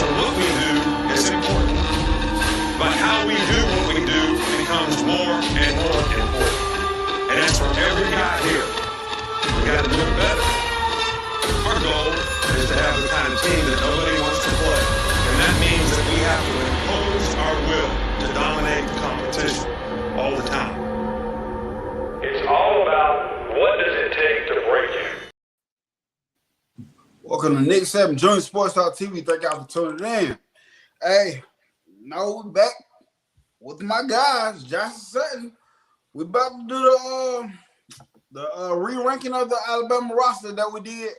So what we do is important, but how we do what we do becomes more and more important. And that's for every guy here. We got to do it better. Our goal is to have the kind of team that nobody wants to play. And that means that we have to impose our will to dominate the competition all the time. It's all about what does it take to break you. Welcome to Nick 7 Junior Sports Talk TV. Thank y'all for tuning in. Hey, now we're back with my guys, Josh and Sutton. We're about to do the re-ranking of the Alabama roster that we did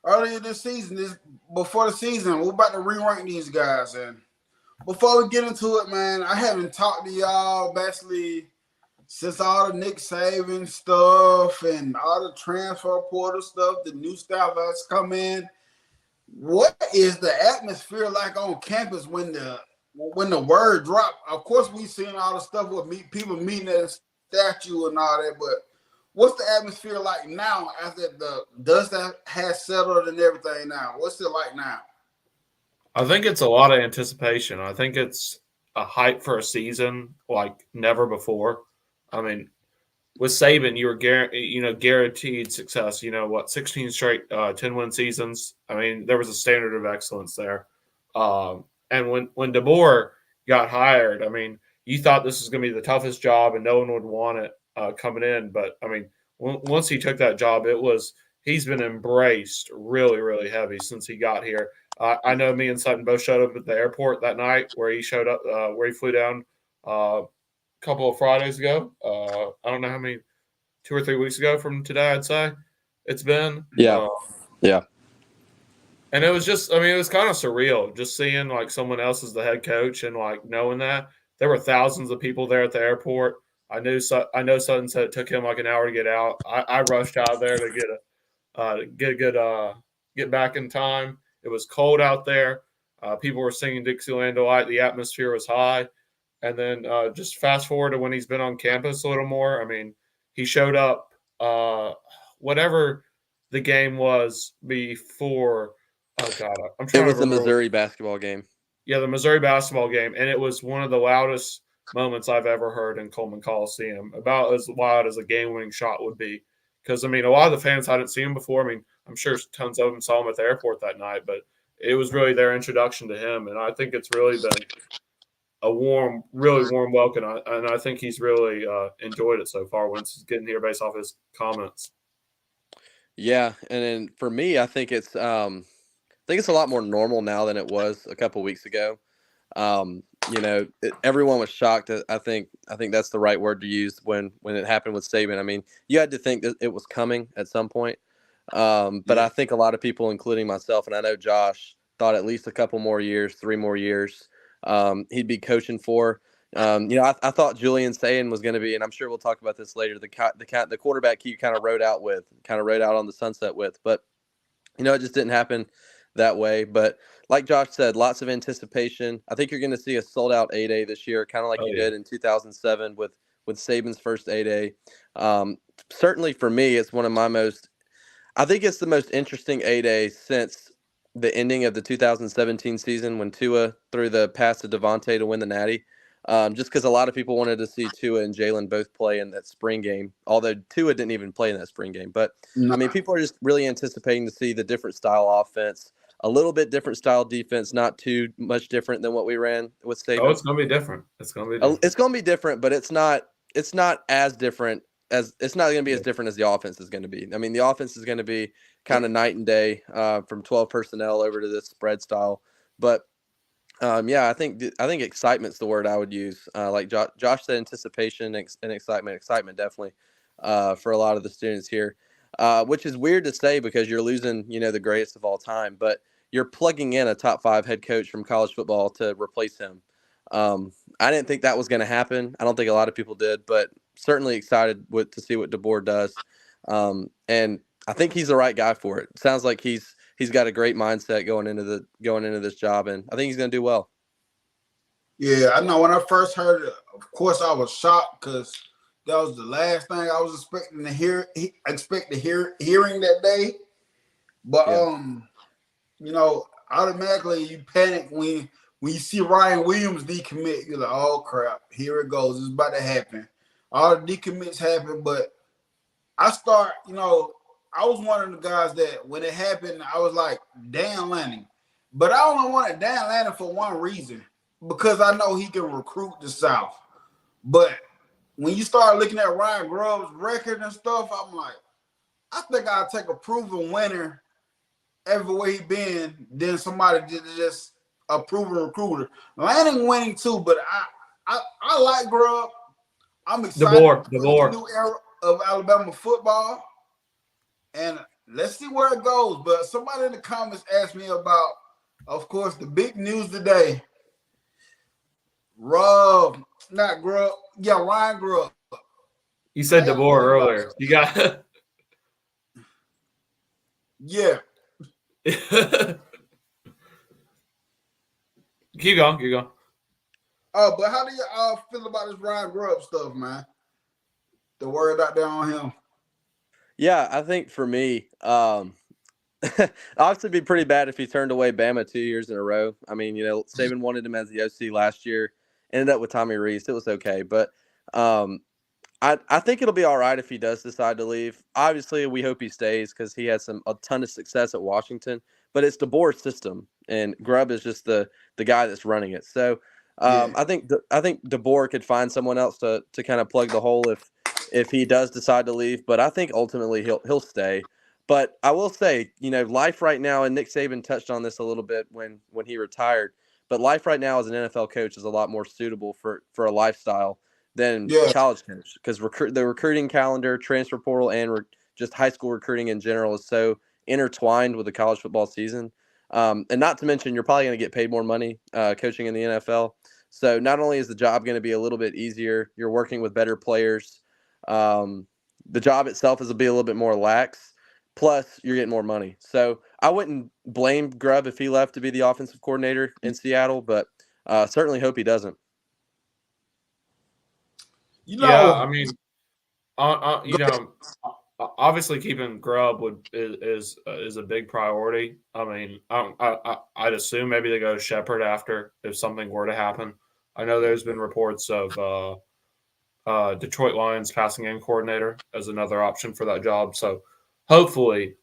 earlier this season. Before the season, we're about to re-rank these guys. And before we get into it, man, I haven't talked to y'all basically since all the Nick Saban stuff and all the transfer portal stuff, the new staff has come in. What is the atmosphere like on campus when the word dropped? Of course, we've seen all the stuff with people meeting at the statue and all that, but what's the atmosphere like now after the dust that has settled and everything now? What's it like now? I think it's a lot of anticipation. I think it's a hype for a season like never before. I mean, with Saban, you were guaranteed success. 16 straight 10-win seasons. I mean, there was a standard of excellence there. And when DeBoer got hired, I mean, you thought this was going to be the toughest job and no one would want it coming in. But I mean, once he took that job, he's been embraced really, really heavy since he got here. I know me and Sutton both showed up at the airport that night where he showed up, where he flew down couple of Fridays ago. I don't know how many, 2 or 3 weeks ago from today, I'd say it's been. Yeah. And it was just, I mean, it was kind of surreal just seeing like someone else as the head coach and like knowing that there were thousands of people there at the airport. I know Sutton said it took him like an hour to get out. I rushed out there to get back in time. It was cold out there. People were singing Dixieland Delight. The atmosphere was high. And then just fast forward to when he's been on campus a little more. I mean, he showed up whatever the game was before. Oh, God. I'm trying to remember. It was the Missouri basketball game. Yeah, the Missouri basketball game. And it was one of the loudest moments I've ever heard in Coleman Coliseum, about as loud as a game-winning shot would be. Because, I mean, a lot of the fans hadn't seen him before. I mean, I'm sure tons of them saw him at the airport that night. But it was really their introduction to him. And I think it's really been a really warm welcome, and I think he's really enjoyed it so far once he's getting here based off his comments. Yeah, and then for me, I think it's a lot more normal now than it was a couple weeks ago. Everyone was shocked. I think that's the right word to use when it happened with Saban. I mean, you had to think that it was coming at some point, but I think a lot of people, including myself, and I know Josh, thought at least a couple more years, 3 more years. He'd be coaching for. I thought Julian Sayin was going to be, and I'm sure we'll talk about this later, the quarterback he kind of rode out on the sunset with. But, it just didn't happen that way. But like Josh said, lots of anticipation. I think you're going to see a sold-out 8A this year, kind of like you did in 2007 with Saban's first 8A. Certainly for me, it's one of my I think it's the most interesting 8A since the ending of the 2017 season when Tua threw the pass to Devontae to win the Natty, just because a lot of people wanted to see Tua and Jalen both play in that spring game, although Tua didn't even play in that spring game. But, I mean, people are just really anticipating to see the different style offense, a little bit different style defense, not too much different than what we ran with Saban. Oh, it's going to be different. It's going to be different, but it's not as different. It's not going to be as different as the offense is going to be. I mean, the offense is going to be kind of night and day from 12 personnel over to this spread style. But, I think excitement's the word I would use. Like Josh said, anticipation and excitement. Excitement definitely for a lot of the students here, which is weird to say because you're losing, the greatest of all time. But you're plugging in a top 5 head coach from college football to replace him. I didn't think that was going to happen. I don't think a lot of people did, but certainly excited to see what DeBoer does. And I think he's the right guy for it. Sounds like he's got a great mindset going into this job, and I think he's going to do well. Yeah, I know when I first heard it, of course I was shocked because that was the last thing I was expecting to hear. Hearing that day, but automatically you panic when you see Ryan Williams decommit. You're like, oh crap, here it goes. It's about to happen. All the decommits happen, but I was one of the guys that when it happened, I was like, Dan Lanning. But I only wanted Dan Lanning for one reason, because I know he can recruit the South. But when you start looking at Ryan Grubb's record and stuff, I'm like, I think I'll take a proven winner everywhere he been than somebody just a proven recruiter. Lanning winning too, but I like Grubb. I'm excited for the new era of Alabama football. And let's see where it goes. But somebody in the comments asked me about, of course, the big news today. Ryan Grubb. You said DeBoer earlier. You got yeah. Keep going. But how do you feel about this Ryan Grubb stuff, man? The word out there on him. Yeah, I think for me, obviously it'd be pretty bad if he turned away Bama 2 years in a row. I mean, Saban wanted him as the OC last year, ended up with Tommy Rees. It was okay, but I think it'll be all right if he does decide to leave. Obviously, we hope he stays because he had a ton of success at Washington. But it's DeBoer's system, and Grubb is just the guy that's running it. So I think DeBoer could find someone else to kind of plug the hole if he does decide to leave. But I think ultimately he'll stay. But I will say, life right now, and Nick Saban touched on this a little bit when he retired. But life right now as an NFL coach is a lot more suitable for a lifestyle than a college coach, because the recruiting calendar, transfer portal, and just high school recruiting in general is so intertwined with the college football season. And not to mention, you're probably going to get paid more money coaching in the NFL. So not only is the job going to be a little bit easier, you're working with better players. The job itself will be a little bit more lax. Plus, you're getting more money. So I wouldn't blame Grubb if he left to be the offensive coordinator in Seattle, but certainly hope he doesn't. Yeah, I mean, obviously keeping Grubb is a big priority. I mean, I'd assume maybe they go to Shepherd after if something were to happen. I know there's been reports of Detroit Lions passing game coordinator as another option for that job. So hopefully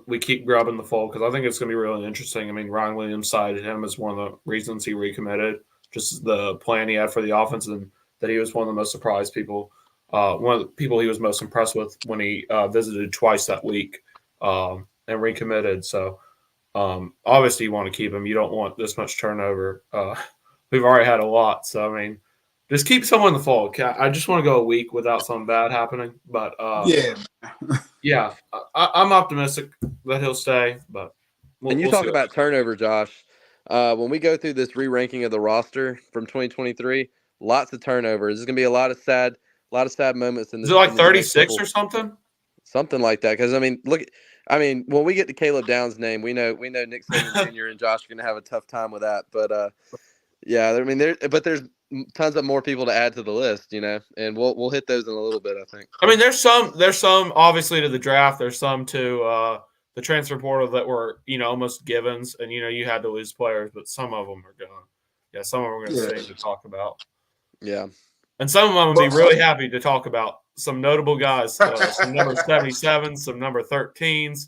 we keep Grubb in the fold, because I think it's going to be really interesting. I mean, Ryan Williams cited him as one of the reasons he recommitted, just the plan he had for the offense, and that he was one of the most surprised people, one of the people he was most impressed with when he visited twice that week and recommitted. So obviously you want to keep him. You don't want this much turnover. We've already had a lot. So, I mean, just keep someone in the fold. I just want to go a week without something bad happening. But, yeah, I'm optimistic that he'll stay. But we'll talk about turnover, Josh. When we go through this re-ranking of the roster from 2023, lots of turnovers. There's going to be a lot of sad moments in this. Is it like 36 or something? Something like that. Because, when we get to Caleb Downs' name, we know Nick Saban Jr. and Josh are going to have a tough time with that. But, there's tons of more people to add to the list, and we'll hit those in a little bit, I think. I mean, there's some obviously to the draft. There's some to the transfer portal that were, almost givens, and you had to lose players, but some of them are gone. Yeah, some of them are going to stay to talk about. Yeah, and some of them will be really happy to talk about some notable guys, some number 77s, some number 13s,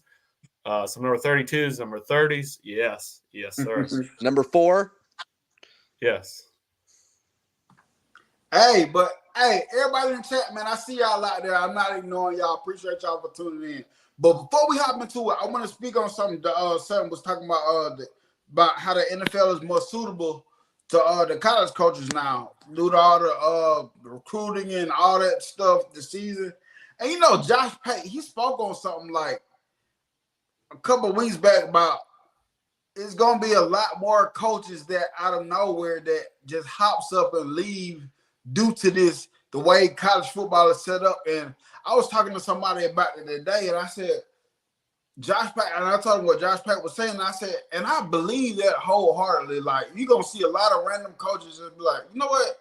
some number 32s, number 30s. Yes, sir. Number 4. Yes. Hey, everybody in the chat, man, I see y'all out there. I'm not ignoring y'all. Appreciate y'all for tuning in. But before we hop into it, I want to speak on something Sam was talking about how the NFL is more suitable to the college coaches now, due to all the recruiting and all that stuff this season. And Josh Pate, he spoke on something like a couple of weeks back about it's going to be a lot more coaches that out of nowhere that just hops up and leave due to this, the way college football is set up. And I was talking to somebody about it today, and I said, Josh Pate, and I told him what Josh Pate was saying, and I said, and I believe that wholeheartedly. Like, you're going to see a lot of random coaches and be like, you know what?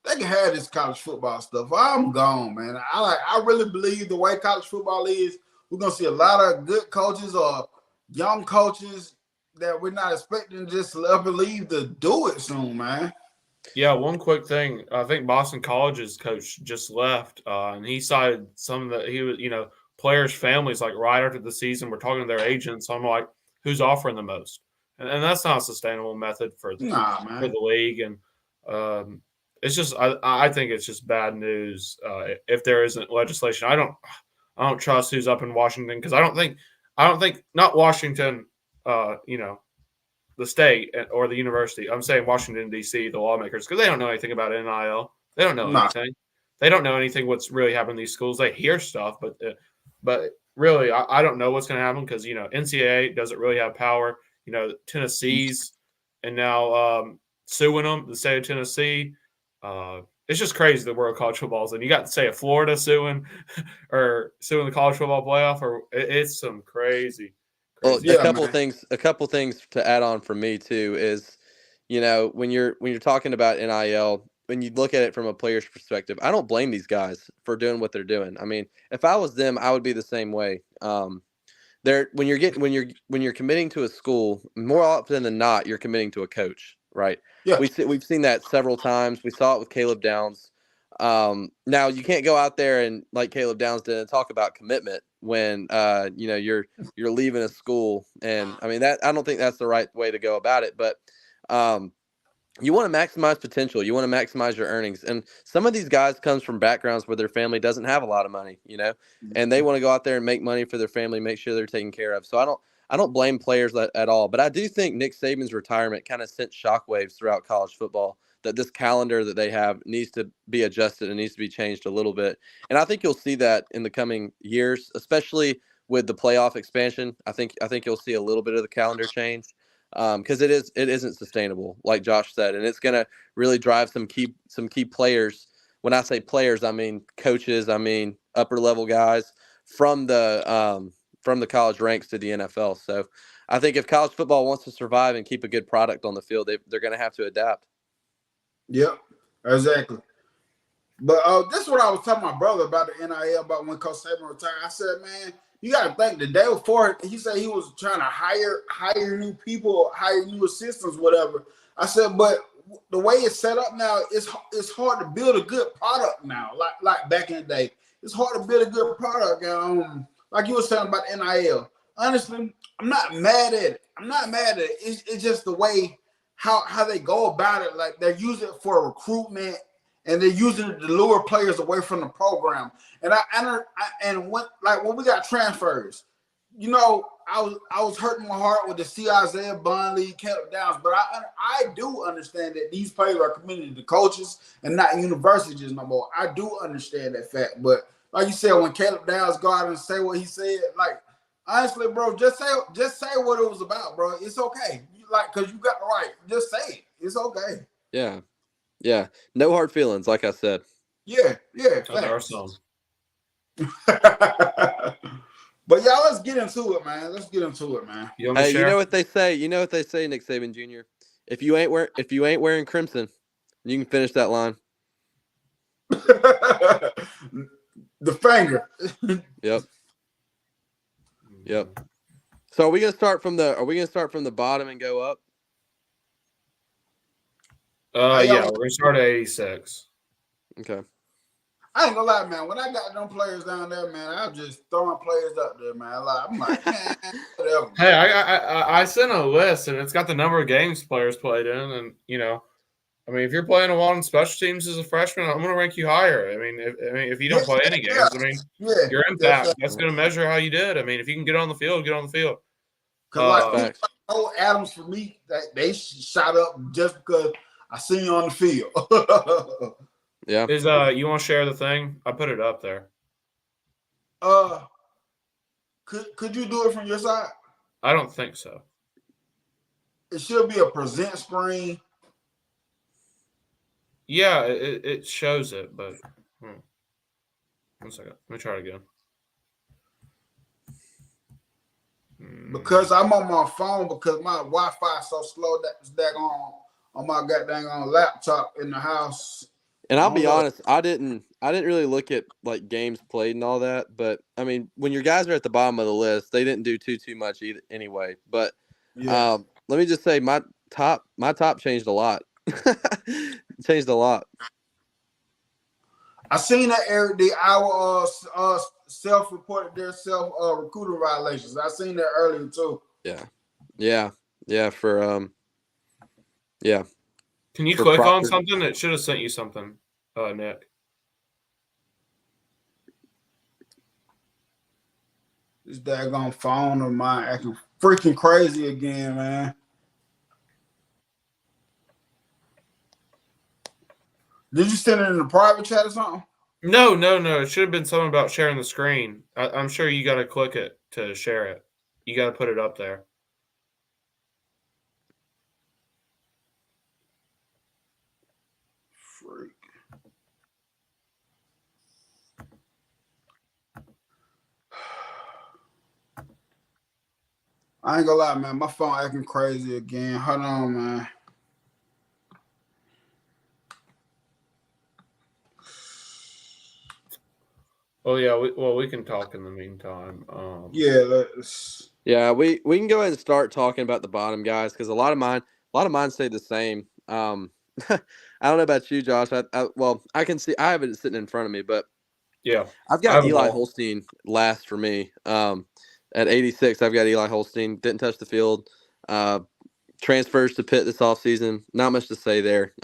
They can have this college football stuff. I'm gone, man. I really believe the way college football is, we're gonna see a lot of good coaches or young coaches that we're not expecting just to up and leave to do it soon, man. Yeah, one quick thing. I think Boston College's coach just left, and he cited some of the players' families like right after the season were talking to their agents. I'm like, who's offering the most? And that's not a sustainable method for Nah, for man. the league. And it's just I think it's just bad news if there isn't legislation. I don't trust who's up in Washington because I don't think not Washington. The state or the university. I'm saying Washington, D.C., the lawmakers, because they don't know anything about NIL. They don't know Nah. anything. They don't know anything what's really happening in these schools. They hear stuff, but really, I don't know what's going to happen because, NCAA doesn't really have power. Tennessee's and now suing them, the state of Tennessee. It's just crazy the world of college football is. And you got to say a Florida suing or suing the college football playoff, or it's some crazy. Well, Crazy a Yeah, stuff. couple man. things. A couple things to add on for me too is, when you're talking about NIL, when you look at it from a player's perspective, I don't blame these guys for doing what they're doing. I mean, if I was them, I would be the same way. When you're committing to a school, more often than not, you're committing to a coach, right? Yeah. We've seen that several times. We saw it with Caleb Downs. Now you can't go out there and like Caleb Downs did and talk about commitment when you're leaving a school, and I mean that I don't think that's the right way to go about it. But you want to maximize potential. You want to maximize your earnings. And some of these guys comes from backgrounds where their family doesn't have a lot of money, and they want to go out there and make money for their family, make sure they're taken care of. So I don't blame players at all. But I do think Nick Saban's retirement kind of sent shockwaves throughout college football, that this calendar that they have needs to be adjusted and needs to be changed a little bit. And I think you'll see that in the coming years, especially with the playoff expansion. I think you'll see a little bit of the calendar change. Because it isn't sustainable, like Josh said, and it's going to really drive some key players. When I say players, I mean coaches, I mean upper level guys from the college ranks to the NFL. So I think if college football wants to survive and keep a good product on the field, they're going to have to adapt. Yep. Exactly. But this is what I was telling my brother about the NIL, about when Coach Saban retired. I said, man, you got to think the day before, he said he was trying to hire new people, hire new assistants, whatever. I said, but the way it's set up now, it's hard to build a good product now. Like back in the day, it's hard to build a good product. Like you were saying about NIL. Honestly, I'm not mad at it. It's just the way how they go about it. Like they're using it for recruitment. And they're using it to lure players away from the program. And when we got transfers, I was hurting my heart with the C. Isaiah Bondley, Caleb Downs, but I do understand that these players are committed to coaches and not universities no more. I do understand that fact. But like you said, when Caleb Downs go out and say what he said, like honestly, bro, just say what it was about, bro. It's okay. Because you got the right. Just say it. It's okay. Yeah. Yeah, no hard feelings, like I said. Yeah. There are some. But y'all, let's get into it, man. Hey, you know what they say? Nick Saban Jr. If you ain't wearing crimson, you can finish that line. The finger. Yep. So are we gonna start from the bottom and go up? Yeah, we're gonna start at 86. Okay. I ain't gonna lie, man. When I got them players down there, man, I was just throwing players up there, man. I'm like, man, whatever. Hey, I sent a list and it's got the number of games players played in, and I mean, if you're playing a lot on special teams as a freshman, I'm gonna rank you higher. I mean, if you don't play any games, I mean, your impact that's gonna measure how you did. I mean, if you can get on the field, get on the field. Because Adams for me, they shot up just because I seen you on the field. Yeah. Is you want to share the thing? I put it up there. Could you do it from your side? I don't think so. It should be a present screen. Yeah, it shows it, but 1 second. Let me try it again. Because I'm on my phone because my Wi-Fi is so slow that it's on my goddamn laptop in the house. And I'll be don't look. honest, I didn't really look at like games played and all that, but I mean, when your guys are at the bottom of the list, they didn't do too much either anyway. But Yeah. let me just say my top changed a lot. Changed a lot. I seen that Eric D. Our self-reported their recruiter violations. I seen that earlier too. Yeah. For yeah. Can you For click on Proctor. something? It should have sent you something, Nick. This daggone phone of mine acting freaking crazy again, man. Did you send it in the private chat or something? No. It should have been something about sharing the screen. I'm sure you got to click it to share it. You got to put it up there. Freak. I ain't gonna lie, man. My phone acting crazy again. Hold on, man. Oh yeah, we can talk in the meantime. Yeah, let's. Yeah, we can go ahead and start talking about the bottom guys because a lot of mine say the same. I don't know about you, Josh. I can see I have it sitting in front of me, but yeah, I've I got have Eli them all. Holstein last for me. At 86, I've got Eli Holstein. Didn't touch the field. Transfers to Pitt this offseason. Not much to say there.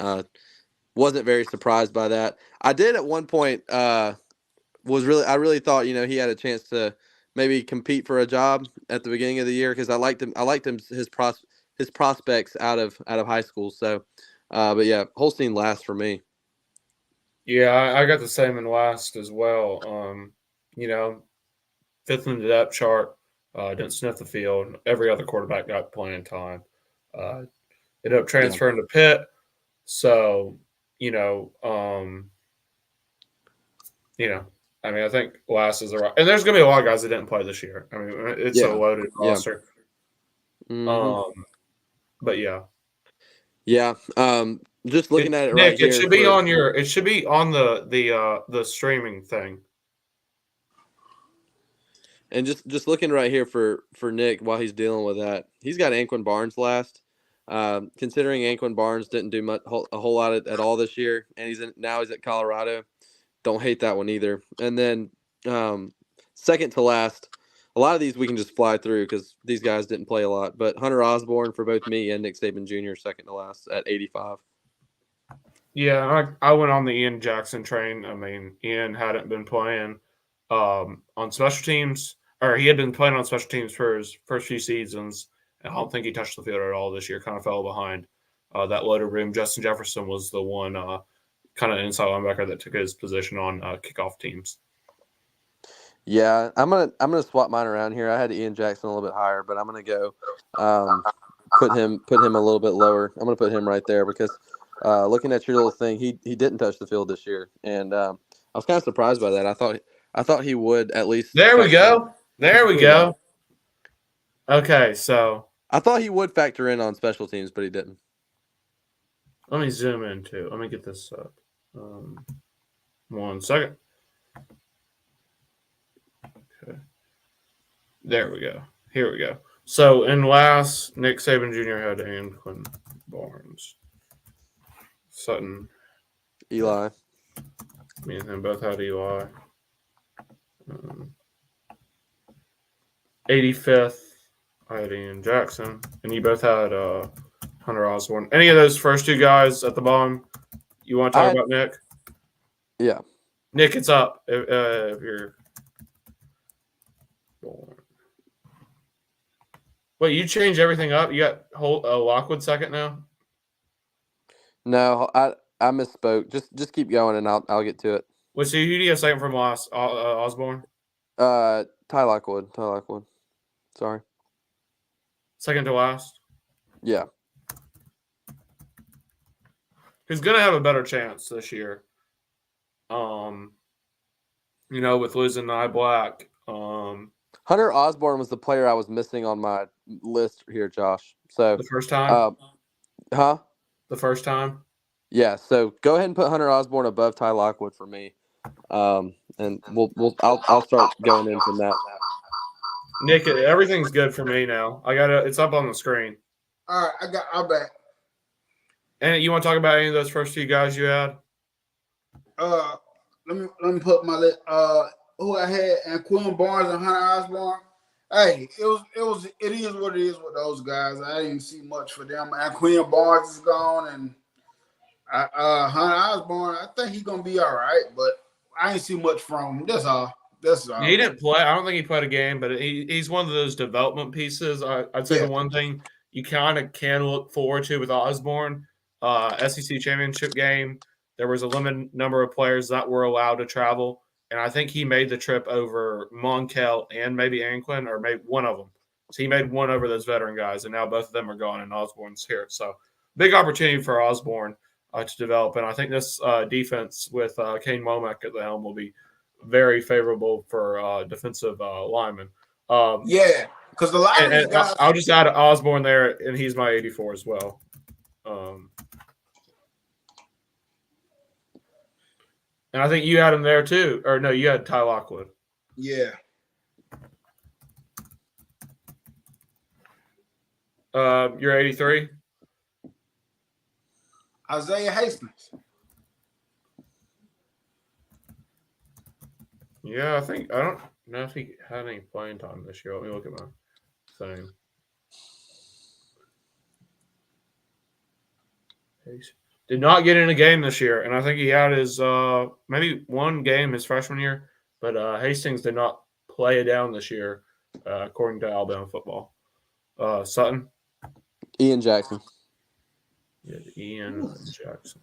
Wasn't very surprised by that. I did at one point. I really thought he had a chance to maybe compete for a job at the beginning of the year because I liked him. His prospects out of high school. So, but yeah, Holstein last for me. Yeah, I got the same in last as well. Fifth in the depth chart. Didn't sniff the field. Every other quarterback got playing time. Ended up transferring to Pitt. So, I mean, I think last is the right. And there's going to be a lot of guys that didn't play this year. I mean, it's a loaded roster. Mm-hmm. But yeah. Yeah. Just looking at it Nick, right here. it should be on your. It should be on the streaming thing. And just looking right here for Nick while he's dealing with that, he's got Anquan Barnes last. Considering Anquan Barnes didn't do a whole lot at all this year, and now he's at Colorado. Don't hate that one either. And then second to last, a lot of these we can just fly through because these guys didn't play a lot. But Hunter Osborne for both me and Nick Saban Jr. second to last at 85. Yeah, I went on the Ian Jackson train. I mean, Ian hadn't been playing on special teams, or he had been playing on special teams for his first few seasons. And I don't think he touched the field at all this year. Kind of fell behind that loaded room. Justin Jefferson was the one kind of inside linebacker that took his position on kickoff teams. Yeah, I'm gonna swap mine around here. I had Ian Jackson a little bit higher, but I'm gonna go put him a little bit lower. I'm gonna put him right there because looking at your little thing, he didn't touch the field this year, and I was kind of surprised by that. I thought he would at least. There we go. There we go. Okay, so I thought he would factor in on special teams, but he didn't. let me zoom in too. Let me get this up. 1 second. Okay. There we go. Here we go. So in last, Nick Saban Jr. had Anquan Barnes. Sutton. Eli. Me and him both had Eli. 85th, I had Ian Jackson. And you both had Hunter Osborne. Any of those first two guys at the bottom you want to talk about, Nick? Yeah. Nick, it's up if you're born. Wait, you changed everything up? You got Lockwood second now? No, I misspoke. Just keep going, and I'll get to it. Wait, so who do you have second from last? Osborne? Ty Lockwood. Sorry. Second to last? Yeah. Who's going to have a better chance this year? With losing Nye Black. Hunter Osborne was the player I was missing on my list here, Josh. So the first time? huh? The first time? Yeah, so go ahead and put Hunter Osborne above Ty Lockwood for me, and I'll start going in from that. Nick, everything's good for me now. It's up on the screen. All right, I'm back. And you want to talk about any of those first few guys you had? Let me put my list. Who I had and Quinn Barnes and Hunter Osborne. Hey, it is what it is with those guys. I didn't see much for them. And Quinn Barnes is gone, and Hunter Osborne. I think he's gonna be all right, but I ain't see much from him. That's all. He didn't play. I don't think he played a game, but he's one of those development pieces. I'd say the one thing you kind of can look forward to with Osborne, SEC championship game, there was a limited number of players that were allowed to travel, and I think he made the trip over Monkel and maybe Anquin, or maybe one of them. So he made one over those veteran guys, and now both of them are gone, and Osborne's here. So big opportunity for Osborne to develop, and I think this defense with Kane Womack at the helm will be very favorable for defensive linemen. Because a lot of these guys. I'll just add Osborne there, and he's my 84 as well. And I think you had him there too. Or no, you had Ty Lockwood. Yeah. You're 83? Isaiah Hastings. Yeah, I don't know if he had any playing time this year. Let me look at my thing. Did not get in a game this year, and I think he had his maybe one game his freshman year, but Hastings did not play it down this year, according to Alabama football. Sutton? Ian Jackson. Yeah, Ian Jackson.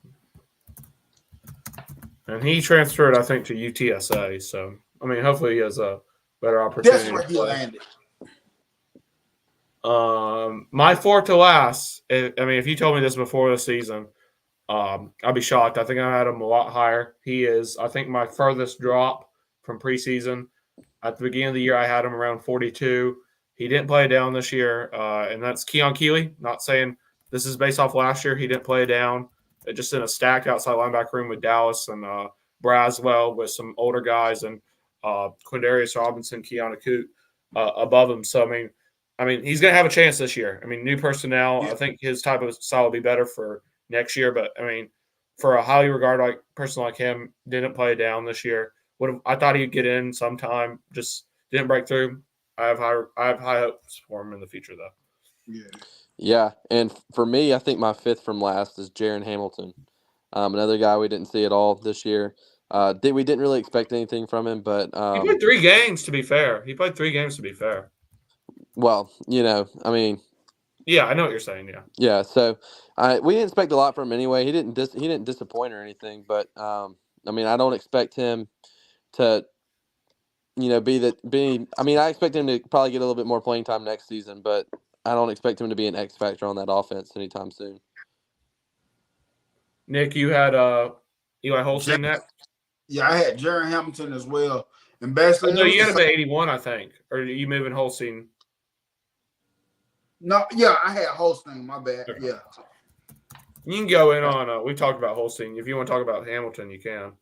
And he transferred, I think, to UTSA. So, I mean, hopefully he has a better opportunity. That's where he landed. My fourth to last, I mean, if you told me this before the season, I'd be shocked. I think I had him a lot higher. He is, I think, my furthest drop from preseason. At the beginning of the year, I had him around 42. He didn't play down this year, and that's Keon Keeley. Not saying this is based off last year. He didn't play down. Just in a stacked outside linebacker room with Dallas and Braswell with some older guys and Quindarius Robinson, Keanu Coot above him. So, I mean, he's going to have a chance this year. I mean, new personnel. Yeah. I think his type of style will be better for next year. But, I mean, for a highly regarded person like him, didn't play down this year. I thought he'd get in sometime, just didn't break through. I have high hopes for him in the future, though. Yeah, and for me, I think my fifth from last is Jaron Hamilton, another guy we didn't see at all this year. We didn't really expect anything from him, but he played 3 games. To be fair, Well, I mean, yeah, I know what you're saying. Yeah. So, we didn't expect a lot from him anyway. He didn't disappoint or anything, but I mean, I don't expect him to, I mean, I expect him to probably get a little bit more playing time next season, but I don't expect him to be an X factor on that offense anytime soon. Nick, you had Eli Holstein next? Yeah, I had Jaron Hamilton as well. And basically, no, you had him at 81, I think. Or are you moving Holstein? No, yeah, I had Holstein. My bad. Okay. Yeah. You can go in on we talked about Holstein. If you want to talk about Hamilton, you can.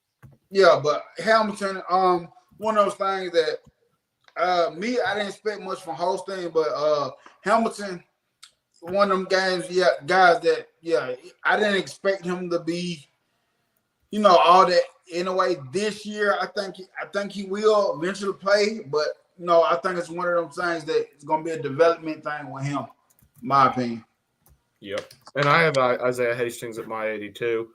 Yeah, but Hamilton, one of those things that I didn't expect much from Holstein, but Hamilton, one of them guys that I didn't expect him to be, all that. In a way, this year I think he will eventually play, but I think it's one of them things that it's gonna be a development thing with him, in my opinion. Yep, and I have Isaiah Hastings at my 82.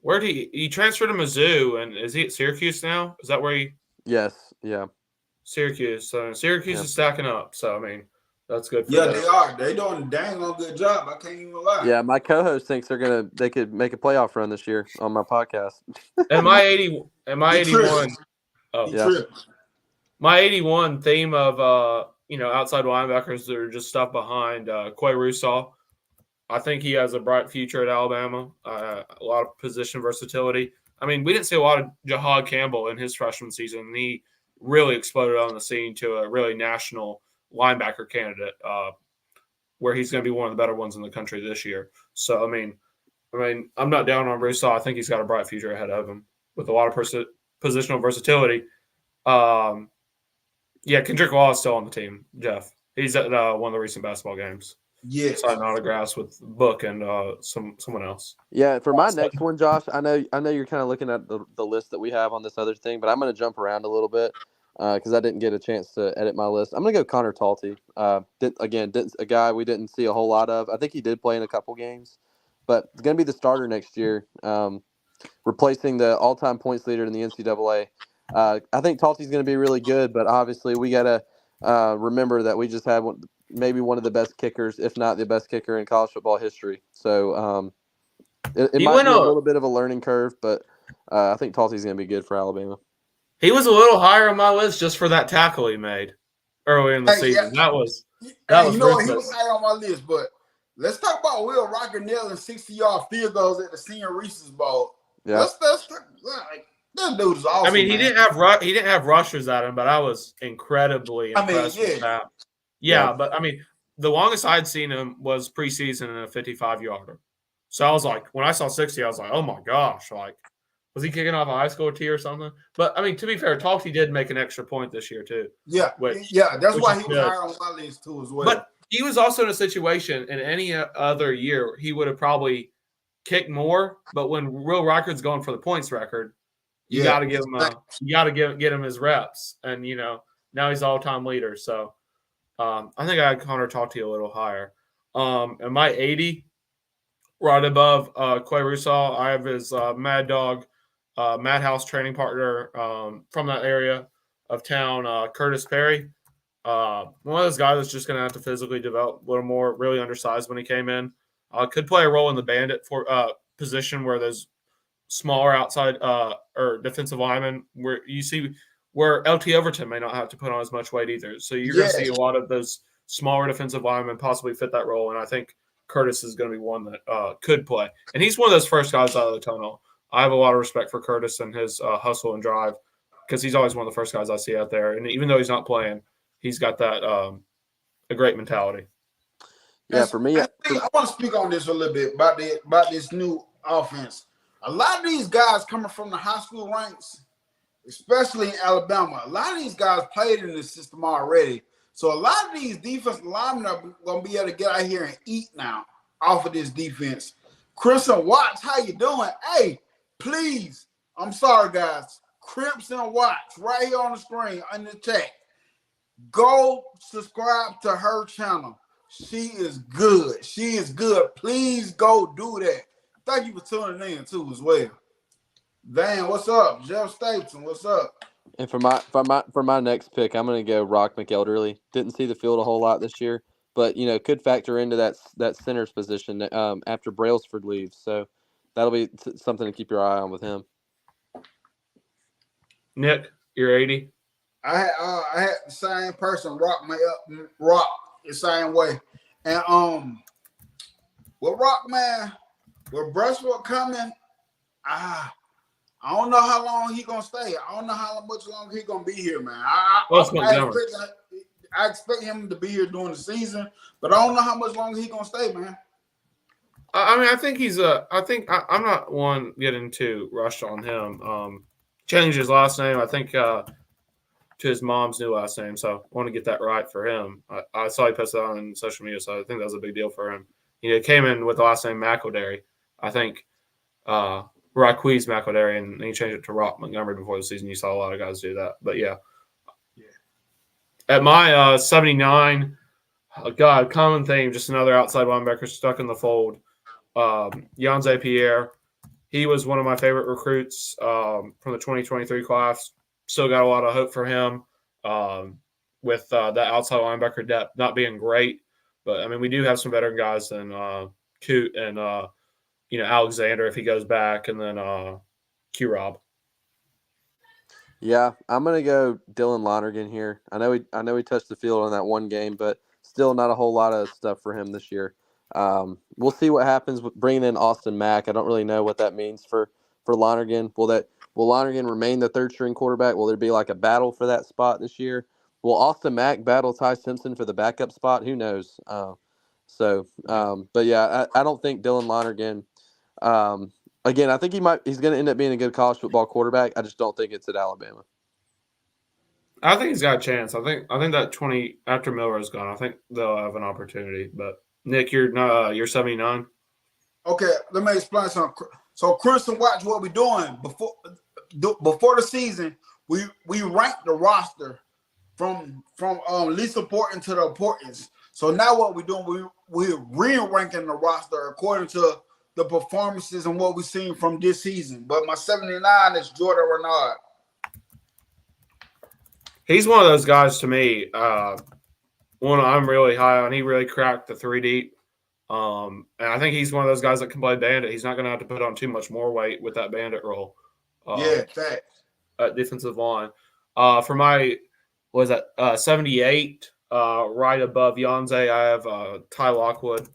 Where did he transferred to Mizzou, and is he at Syracuse now? Is that where he? Yes, yeah. Syracuse. So Syracuse is stacking up. So I mean, that's good. Yeah, they are. They doing a dang good job. I can't even lie. Yeah, my co-host thinks they could make a playoff run this year on my podcast. And my 81. Oh, yeah. My 81 theme of outside linebackers that are just stuff behind Quay Russaw. I think he has a bright future at Alabama. A lot of position versatility. I mean, we didn't see a lot of Jahad Campbell in his freshman season, and he really exploded on the scene to a really national linebacker candidate, where he's going to be one of the better ones in the country this year. So, I mean, I mean, I'm not down on Rousseau. I think he's got a bright future ahead of him with a lot of positional versatility. Yeah, Kendrick Law is still on the team, Jeff. He's at one of the recent basketball games. Yes. Signing autographs with Book and someone else. Yeah, for my next one, Josh, I know you're kind of looking at the list that we have on this other thing, but I'm going to jump around a little bit because I didn't get a chance to edit my list. I'm going to go Connor Talty. A guy we didn't see a whole lot of. I think he did play in a couple games, but it's going to be the starter next year, replacing the all-time points leader in the NCAA. I think Talty's going to be really good, but obviously we got to remember that we just had maybe one of the best kickers, if not the best kicker in college football history. So it might be a little bit of a learning curve, but I think Talty's going to be good for Alabama. He was a little higher on my list just for that tackle he made earlier in the season. Yeah. That was you know what? ruthless. He was high on my list, but let's talk about Will Rocker nailing 60-yard field goals at the Senior Reese's Bowl. Yeah. Let's like, that dude is awesome. I mean, man. he didn't have rushers at him, but I was incredibly impressed with that. Yeah, but I mean, the longest I'd seen him was preseason in a 55-yarder. So I was like, when I saw 60, I was like, oh my gosh, like, was he kicking off a high school tee or something? But I mean, to be fair, Talty did make an extra point this year too. Yeah, that's why he was higher on my list too as well. But he was also in a situation in any other year he would have probably kicked more. But when Will Reichard's going for the points record, you got to give him get him his reps, and now he's all-time leader. So I think I had Connor Talty a little higher. And my 80, right above Quay Rousseau, I have his Mad Dog, Madhouse training partner from that area of town, Curtis Perry. One of those guys that's just going to have to physically develop a little more, really undersized when he came in. Could play a role in the bandit for position where there's smaller outside or defensive linemen where you see where LT Overton may not have to put on as much weight either. So you're going to see a lot of those smaller defensive linemen possibly fit that role. And I think Curtis is going to be one that could play. And he's one of those first guys out of the tunnel. I have a lot of respect for Curtis and his hustle and drive because he's always one of the first guys I see out there. And even though he's not playing, he's got that a great mentality. Yeah, for me, I want to speak on this a little bit about this new offense. A lot of these guys coming from the high school ranks, especially in Alabama, a lot of these guys played in the system already. So a lot of these defensive linemen are going to be able to get out here and eat now off of this defense. Crimson Watts, how you doing? Hey, please, I'm sorry, guys. Crimson Watts, right here on the screen, in the chat. Go subscribe to her channel. She is good. She is good. Please go do that. Thank you for tuning in too as well. Dan, what's up? Jeff Stapleton, what's up? And for my next pick, I'm going to go Rock McElderly. Didn't see the field a whole lot this year, but could factor into that center's position after Brailsford leaves. So that'll be something to keep your eye on with him. Nick, you're 80. I had the same person, Rock the same way, and with Rock, man, with Brushwood coming, I don't know how long he gonna stay. I don't know how much longer he gonna be here, man. I expect him to be here during the season, but I don't know how much longer he gonna stay, man. I mean, I think I'm not one getting too rushed on him. Changed his last name, I think, to his mom's new last name, so I want to get that right for him. I saw he posted that on social media, so I think that was a big deal for him. He came in with the last name McElderry. I think Raquise McElderry, and he changed it to Rock Montgomery before the season. You saw a lot of guys do that. But, yeah. At my 79, common theme, just another outside linebacker stuck in the fold. Janze Pierre. He was one of my favorite recruits from the 2023 class. Still got a lot of hope for him with that outside linebacker depth not being great. But, I mean, we do have some veteran guys than Coot and, Alexander if he goes back, and then Q-Rob. Yeah, I'm going to go Dylan Lonergan here. I know he touched the field on that one game, but still not a whole lot of stuff for him this year. We'll see what happens with bringing in Austin Mack. I don't really know what that means for Lonergan. Will Lonergan remain the third-string quarterback? Will there be like a battle for that spot this year? Will Austin Mack battle Ty Simpson for the backup spot? Who knows? But yeah, I don't think Dylan Lonergan Again, I think he's going to end up being a good college football quarterback. I just don't think it's at Alabama. I think he's got a chance. I think that 20 after Milroe's gone, I think they'll have an opportunity. But Nick, you're 79. Okay, let me explain something. So, Crimson, watch what we're doing before the season. We rank the roster from least important to the importance. So now what we're doing, we're re-ranking the roster according to the performances and what we've seen from this season. But my 79 is Jordan Renard. He's one of those guys to me. One I'm really high on. He really cracked the 3 deep. And I think he's one of those guys that can play bandit. He's not going to have to put on too much more weight with that bandit role. Facts. At defensive line. For my, 78, right above Yonze, I have Ty Lockwood.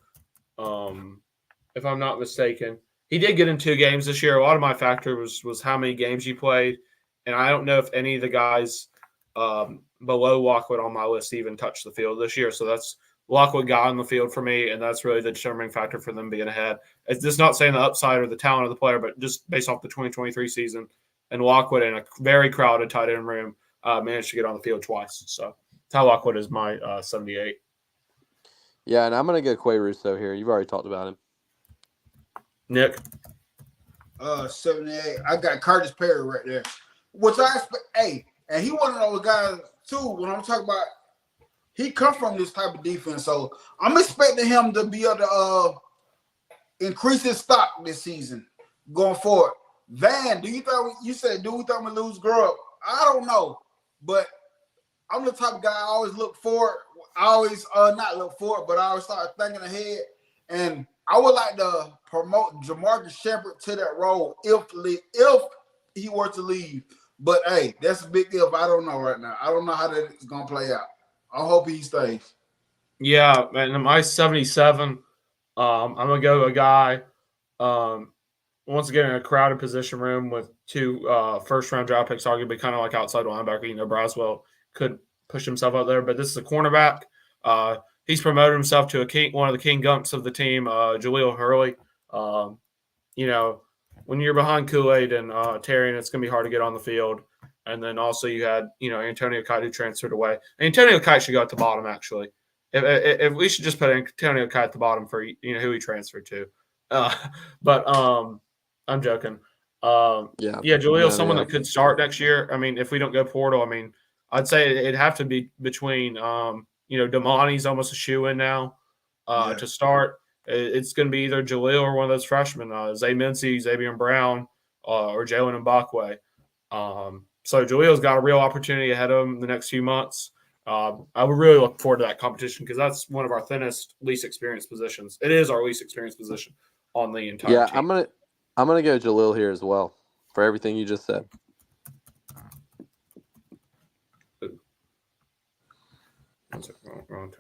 If I'm not mistaken. He did get in 2 games this year. A lot of my factor was how many games he played. And I don't know if any of the guys below Lockwood on my list even touched the field this year. So that's Lockwood got on the field for me, and that's really the determining factor for them being ahead. It's just not saying the upside or the talent of the player, but just based off the 2023 season. And Lockwood, in a very crowded tight end room, managed to get on the field twice. So Ty Lockwood is my 78. Yeah, and I'm going to go Quay Russo here. You've already talked about him. Nick? 78. I got Curtis Perry right there. Which I expect. Hey, and he one of those guys, too, when I'm talking about he comes from this type of defense. So I'm expecting him to be able to increase his stock this season going forward. Van, do we think we lose Grub? I don't know. But I'm the type of guy I always look forward. I always not look forward, but I always start thinking ahead. And I would like to promote Jamarcus Shepard to that role if he were to leave. But hey, that's a big if. I don't know right now. I don't know how that is gonna play out. I hope he stays. Yeah, and my 77, I'm gonna go a guy. Once again, in a crowded position room with 2 first-round draft picks, arguably kind of like outside linebacker. Braswell could push himself out there, but this is a cornerback. He's promoted himself to one of the king gumps of the team, Jaleel Hurley. When you're behind Kool-Aid and Terry, and it's going to be hard to get on the field. And then also you had, Antonio Kite who transferred away. Antonio Kite should go at the bottom, actually. If we should just put Antonio Kite at the bottom for, who he transferred to. But I'm joking. Jaleel, someone that could start next year. I mean, if we don't go portal, I'd say it'd have to be between, Damani's almost a shoe-in now to start. It's going to be either Jaleel or one of those freshmen, Zay Mincy, Xavier Brown, or Jalen Mbakwe. So Jaleel's got a real opportunity ahead of him the next few months. I would really look forward to that competition because that's one of our thinnest, least experienced positions. It is our least experienced position on the entire team. I'm gonna go Jaleel here as well for everything you just said. Wrong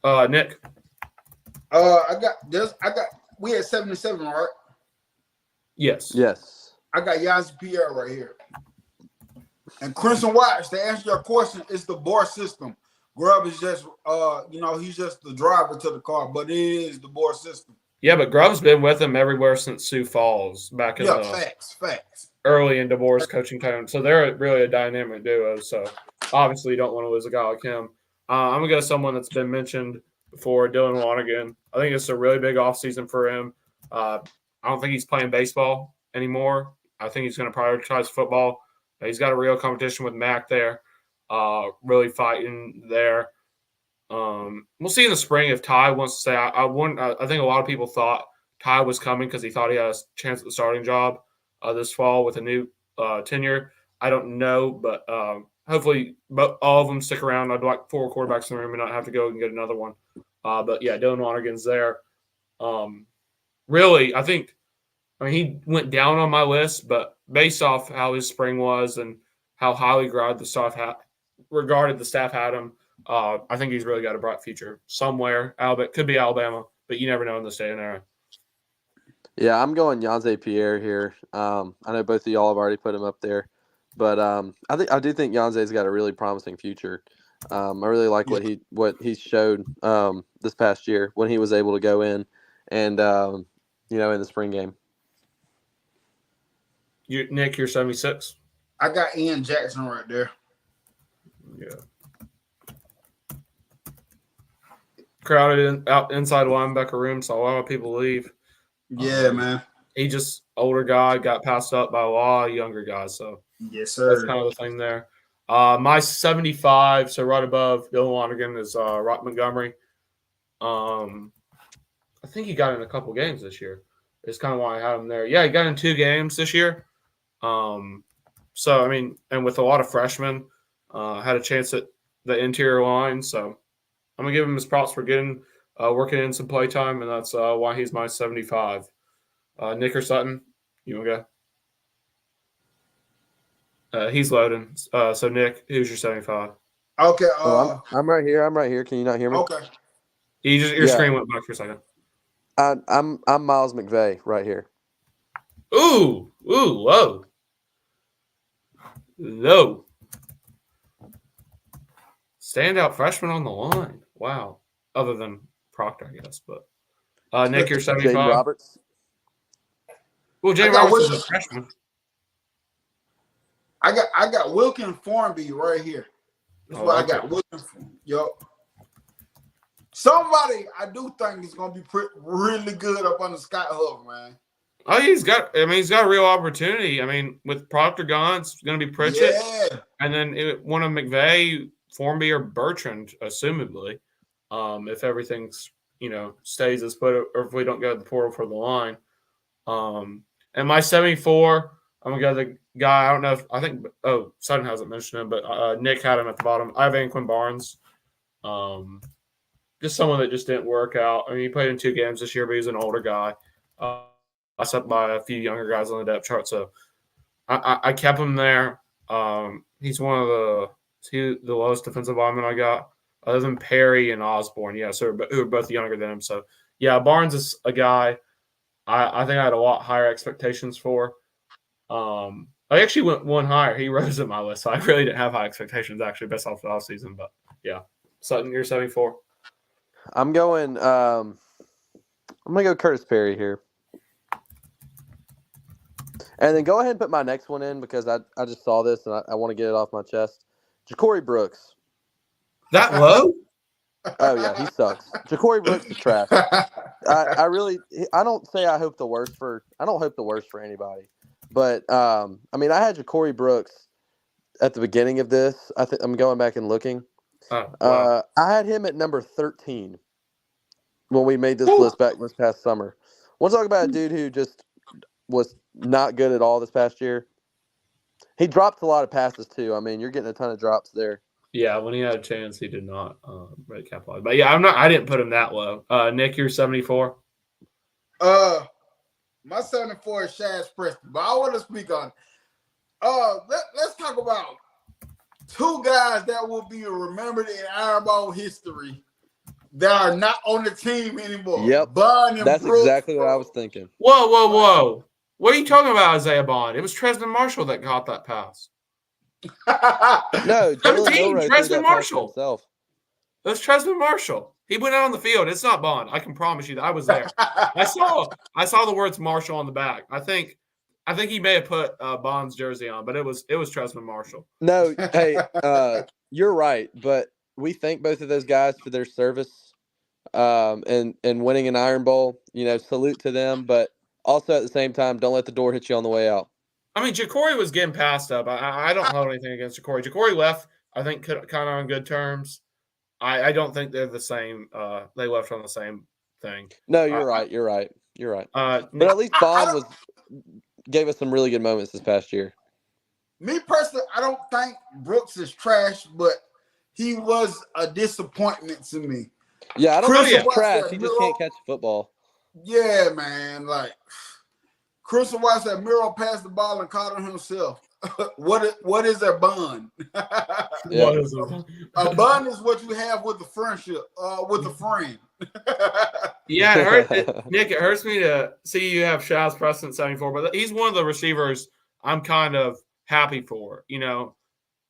tab. Nick. We had 77, right? Yes. I got Yazzie Pierre right here. And Crimson Watch, to answer your question, it's the BOR system. Grubb is just, he's just the driver to the car, but it is the BOR system. Yeah, but Grubb's been with him everywhere since Sioux Falls back in facts. Early in DeBoer's coaching time. So they're really a dynamic duo. So obviously you don't want to lose a guy like him. I'm going to go someone that's been mentioned before, Dylan Lonergan. I think it's a really big offseason for him. I don't think he's playing baseball anymore. I think he's going to prioritize football. He's got a real competition with Mac there, really fighting there. We'll see in the spring if Ty wants to stay. I think a lot of people thought Ty was coming because he thought he had a chance at the starting job this fall with a new tenure. I don't know, but hopefully all of them stick around. I'd like 4 quarterbacks in the room and not have to go and get another one. But yeah, Dylan Lonergan's there. Really, he went down on my list, but based off how his spring was and how highly regarded the staff had him, I think he's really got a bright future somewhere. It could be Alabama, but you never know in this day and era. Yeah, I'm going Yazzie Pierre here. I know both of y'all have already put him up there, but I do think Yanze's got a really promising future. I really like what he showed this past year when he was able to go in and in the spring game. Nick, you're 76. I got Ian Jackson right there. Yeah. Crowded out inside linebacker room, so a lot of people leave. Yeah, man. He just older guy got passed up by a lot of younger guys, so yes, sir. That's kind of the thing there. My 75, so right above Dylan Lonergan is Rock Montgomery. I think he got in a couple games this year. It's kind of why I had him there. Yeah, he got in 2 games this year. So I mean, and with a lot of freshmen, had a chance at the interior line. So I'm gonna give him his props for getting working in some play time, and that's why he's my 75. Nick or Sutton, you want to go? He's loading. So Nick, who's your 75? Okay. I'm right here. I'm right here. Can you not hear me? Okay. Your screen went back for a second. I'm Miles McVay right here. Ooh, low. Standout freshman on the line. Wow. Other than Proctor, I guess. But Nick, you're 75. Jaden Roberts. Well, Jaden Roberts is a freshman. I got Wilkin Formby right here. That's what I got. Wilkin. Yo. Somebody I do think is gonna be really good up on the Scott Hook, man. Oh, he's got a real opportunity. I mean, with Proctor gone, it's gonna be Pritchett. Yeah. And then one of McVay, Formby, or Bertrand, assumably. If everything's stays as put, or if we don't go to the portal for the line. And my 74, I'm gonna go to the guy. I think Sutton hasn't mentioned him, but Nick had him at the bottom. I have Anquin Barnes. Just someone that just didn't work out. I mean, he played in 2 games this year, but he's an older guy. I sat by a few younger guys on the depth chart, so I kept him there. He's one of the lowest defensive linemen I got, other than Perry and Osborne. Yeah, so who are both younger than him. So yeah, Barnes is a guy I think I had a lot higher expectations for. I actually went one higher. He rose at my list, so I really didn't have high expectations actually based off the offseason. But yeah, Sutton, you're 74. I'm going. I'm gonna go Curtis Perry here, and then go ahead and put my next one in because I just saw this and I want to get it off my chest. Ja'Cory Brooks. That low? Oh yeah, he sucks. Ja'Cory Brooks is trash. I don't hope the worst for anybody, but I mean I had Ja'Cory Brooks at the beginning of this. I'm going back and looking. Oh, wow. I had him at number 13 when we made this list back this past summer. Want to talk about a dude who just was not good at all this past year? He dropped a lot of passes too. I mean, you're getting a ton of drops there. Yeah, when he had a chance, he did not really capitalize. But yeah, I didn't put him that low. Nick, you're 74. My 74 is Shaz Preston, but I want to speak on it. Let's talk about 2 guys that will be remembered in Iron Bowl history that are not on the team anymore. Yep. Bond and That's Brooks. exactly what I was thinking. Whoa. What are you talking about, Isaiah Bond? It was Tresman Marshall that got that pass. No, 13, Tresman Marshall. Himself. It was Tresman Marshall. He went out on the field. It's not Bond. I can promise you that I was there. I saw the words Marshall on the back. I think he may have put Bond's jersey on, but it was Tresman Marshall. No, hey, you're right, but we thank both of those guys for their service and winning an Iron Bowl. Salute to them, but also at the same time, don't let the door hit you on the way out. I mean, Ja'Cory was getting passed up. I don't hold anything against Ja'Cory. Ja'Cory left, I think, kind of on good terms. I don't think they're the same. They left on the same thing. No, you're right. You're right. But at least Bond gave us some really good moments this past year. Me personally, I don't think Brooks is trash, but he was a disappointment to me. Yeah, I don't think he's trash. He just can't catch a football. Yeah, man. Like Chris White said, Miro passed the ball and caught it himself. What is a bond? Yeah. What is it? A bond is what you have with a friendship, with a friend. Yeah, Nick, it hurts me to see you have Shaz Preston 74, but he's one of the receivers I'm kind of happy for.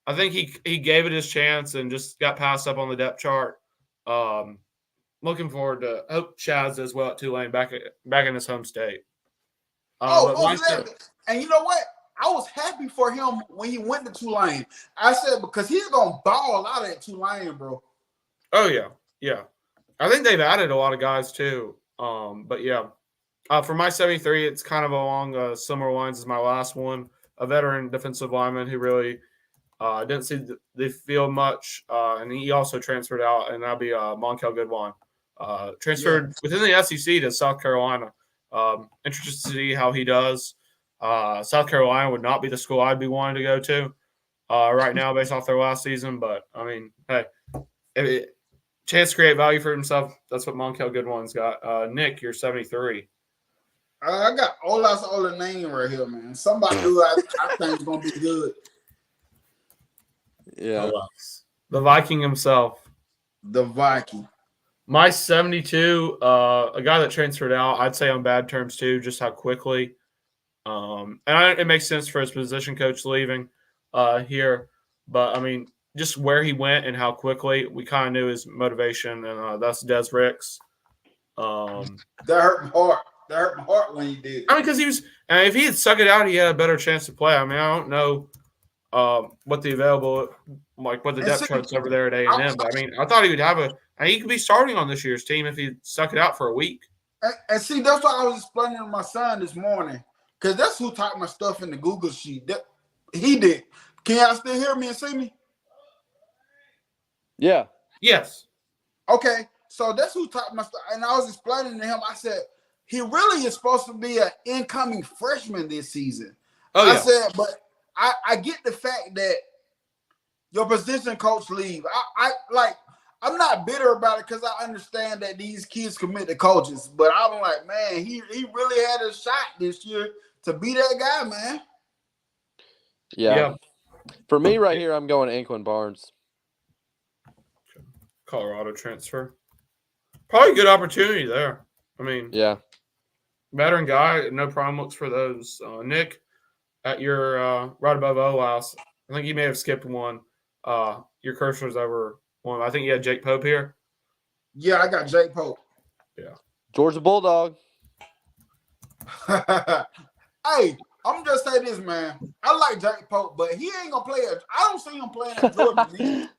I think he gave it his chance and just got passed up on the depth chart. looking forward to hope Chaz does well at Tulane back in his home state. Oh, But most definitely. And you know what? I was happy for him when he went to Tulane. I said because he's gonna ball out at Tulane, bro. Oh yeah. I think they've added a lot of guys too. But yeah, for my 73, it's kind of along similar lines as my last one. A veteran defensive lineman who really didn't see the field much, and he also transferred out, and that'll be Monkel Goodwine. Transferred within the SEC to South Carolina. Interested to see how he does. South Carolina would not be the school I'd be wanting to go to right now based off their last season. But, I mean, hey, chance to create value for himself, that's what Monkel Goodwine's got. Nick, you're 73. I got Ola's Ola name right here, man. Somebody who I think is going to be good. Yeah. The Viking himself. The Viking. My 72, a guy that transferred out, I'd say on bad terms too, just how quickly. It makes sense for his position coach leaving here. But, I mean, just where he went and how quickly, we kind of knew his motivation, and that's Des Ricks. That hurt my heart. That hurt my heart when he did. I mean, because he was – if he had stuck it out, he had a better chance to play. I mean, I don't know what the depth chart's over there at A&M. But, I mean, I thought he would have he could be starting on this year's team if he stuck it out for a week. And see, that's what I was explaining to my son this morning. Because that's who typed my stuff in the Google sheet. He did. Can y'all still hear me and see me? Yeah. Yes. Okay. So that's who typed my stuff. And I was explaining to him, I said, he really is supposed to be an incoming freshman this season. I said, but I get the fact that your position coach leave. I'm not bitter about it because I understand that these kids commit to coaches. But I'm like, man, he really had a shot this year to be that guy, man. Yeah. For me right here, I'm going Anquan Barnes. Colorado transfer. Probably a good opportunity there. I mean, yeah. Veteran guy, no problem looks for those. Nick, at your right above OLAS, I think you may have skipped one. Your cursor's over one. I think you had Jake Pope here. Yeah, I got Jake Pope. Yeah. Georgia Bulldog. Hey, I'm just say this, man. I like Jake Pope, but he ain't gonna play. I don't see him playing at Georgia.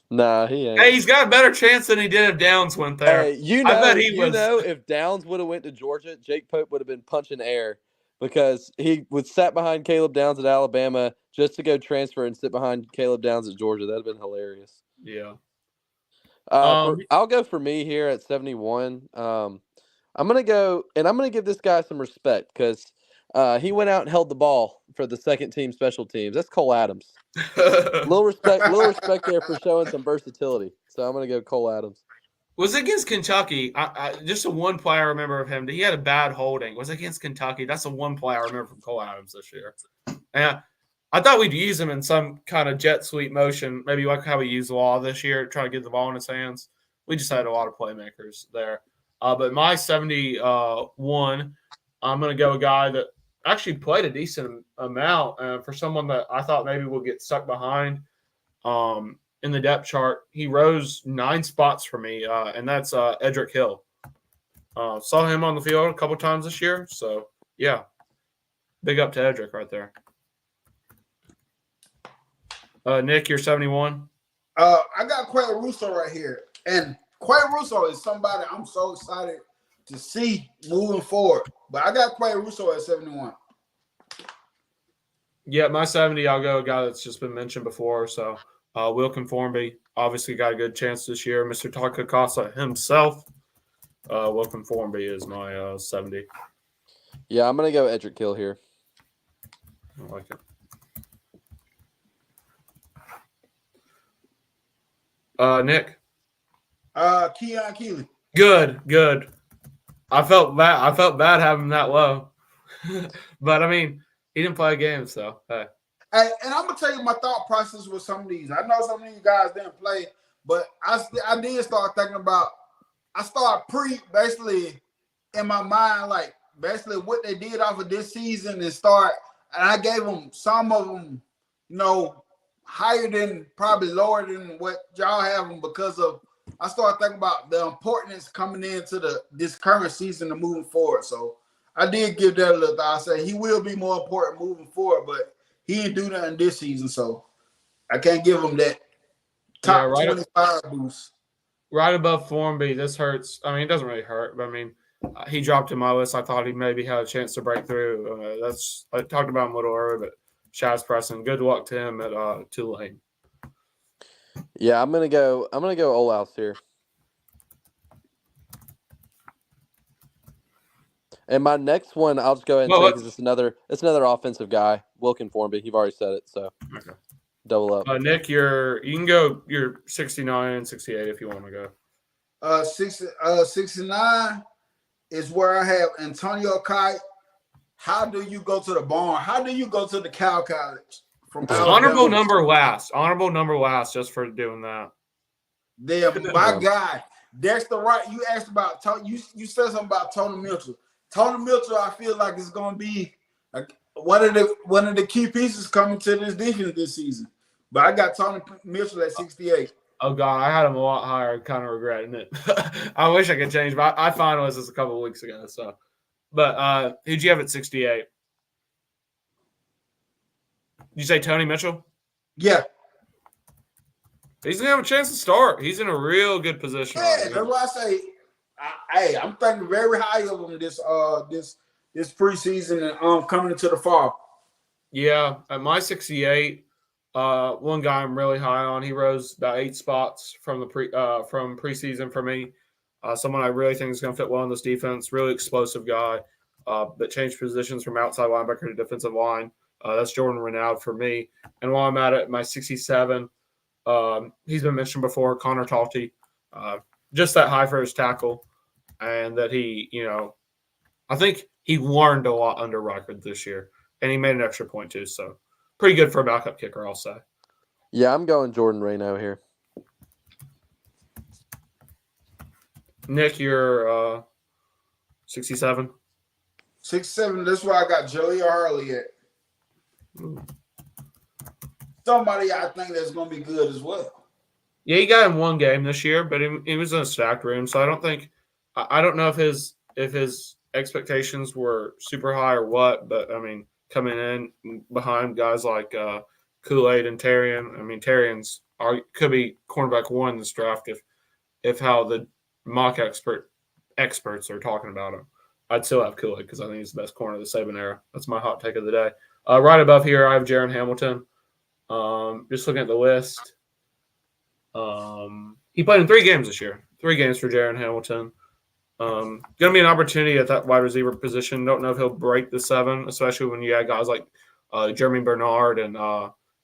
Nah, he ain't. Hey, he's got a better chance than he did if Downs went there. Hey, I bet he was. If Downs would have went to Georgia, Jake Pope would have been punching air because he was sat behind Caleb Downs at Alabama just to go transfer and sit behind Caleb Downs at Georgia. That'd have been hilarious. Yeah. I'll go for me here at 71. I'm gonna go, and I'm gonna give this guy some respect because he went out and held the ball for the second team special teams. That's Cole Adams. little respect there for showing some versatility. So I'm gonna go Cole Adams. Was it against Kentucky? Just the one play I remember of him. He had a bad holding. Was it against Kentucky? That's the one play I remember from Cole Adams this year. And I thought we'd use him in some kind of jet sweep motion, maybe like how we used Law this year, trying to get the ball in his hands. We just had a lot of playmakers there. But my 71, I'm going to go a guy that actually played a decent amount for someone that I thought maybe will get stuck behind in the depth chart. He rose 9 spots for me, and that's Edric Hill. Saw him on the field a couple times this year. So, yeah, big up to Edric right there. Nick, you're 71. I got Quay Russo right here. And Quay Russo is somebody I'm so excited to see moving forward. But I got Quay Russo at 71. Yeah, my 70, I'll go a guy that's just been mentioned before. So, Wilkin Formby obviously got a good chance this year. Mr. Takakasa himself. Wilkin Formby is my 70. Yeah, I'm going to go Edric Hill here. I like it. Nick. Keon Keeley. Good. I felt bad having him that low. But, I mean, he didn't play a game, so, hey. And I'm going to tell you my thought process with some of these. I know some of these guys didn't play, but I did start thinking about – I started basically in my mind, like, basically what they did off of this season and I gave them some of them, higher than probably lower than what y'all have them because of I started thinking about the importance coming into this current season and moving forward. So I did give that a little thought. I said he will be more important moving forward, but he didn't do nothing this season, so I can't give him that top 25 boost. Right above Formby, this hurts. I mean, it doesn't really hurt, but I mean, he dropped in my list. I thought he maybe had a chance to break through. I talked about him a little earlier, but Shaz Preston, good luck to him at Tulane. Yeah, I'm gonna go Olaus here. And my next one, I'll just go ahead and say because it's another offensive guy, Wilkin Formby. You've already said it, so okay. Double up. Nick, you can go. You're 69 and 68 if you want to go. 69 is where I have Antonio Kite. How do you go to the barn? How do you go to the Cal College? Honorable number last, just for doing that. Then my guy, that's the right. You asked about you said something about Tony Mitchell. Tony Mitchell, I feel like it's going to be one of the key pieces coming to this defense this season. But I got Tony Mitchell at 68. Oh God, I had him a lot higher. Kind of regretting it. I wish I could change, but I finalized this a couple of weeks ago. So, but who'd you have at 68? Did you say Tony Mitchell? Yeah. He's gonna have a chance to start. He's in a real good position. Yeah, that's why I say, hey, I'm thinking very high of him this preseason and coming into the fall. Yeah, at my 68, one guy I'm really high on. He rose about 8 spots from the from preseason for me. Someone I really think is going to fit well in this defense. Really explosive guy that changed positions from outside linebacker to defensive line. That's Jordan Renaud for me. And while I'm at it, my 67, he's been mentioned before, Connor Talty. Just that high for his tackle, and that he, I think he learned a lot under Reichard this year, and he made an extra point too. So pretty good for a backup kicker, I'll say. Yeah, I'm going Jordan Renaud here. Nick, you're 67? 67, that's where I got Joey Harley at. Ooh. Somebody I think that's going to be good as well. Yeah, he got in one game this year, but he was in a stacked room, so I don't know if his expectations were super high or what, but I mean, coming in behind guys like Kool-Aid and Terrian, I mean, Terrian's could be cornerback 1 in this draft if how the mock experts are talking about him. I'd still have Kool-Aid because I think he's the best corner of the Saban era. That's my hot take of the day. Right above here, I have Jaron Hamilton. Just looking at the list. He played in 3 games this year. 3 games for Jaron Hamilton. Going to be an opportunity at that wide receiver position. Don't know if he'll break the 7, especially when you have guys like Jeremy Bernard and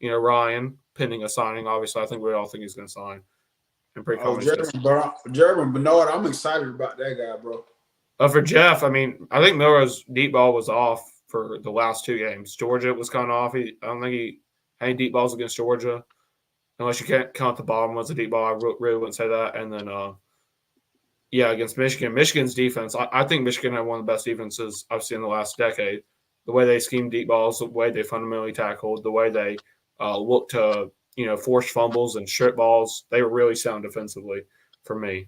Ryan pending a signing. Obviously, I think we all think he's going to sign. Jeremy Bernard, I'm excited about that guy, bro. For Jeff, I mean, I think Milroe's deep ball was off for the last 2 games. Georgia was kind of off. I don't think he had any deep balls against Georgia, unless you can't count the bottom was a deep ball. I really wouldn't say that. And then, against Michigan. Michigan's defense, I think Michigan had one of the best defenses I've seen in the last decade. The way they schemed deep balls, the way they fundamentally tackled, the way they looked to, force fumbles and strip balls. They were really sound defensively for me.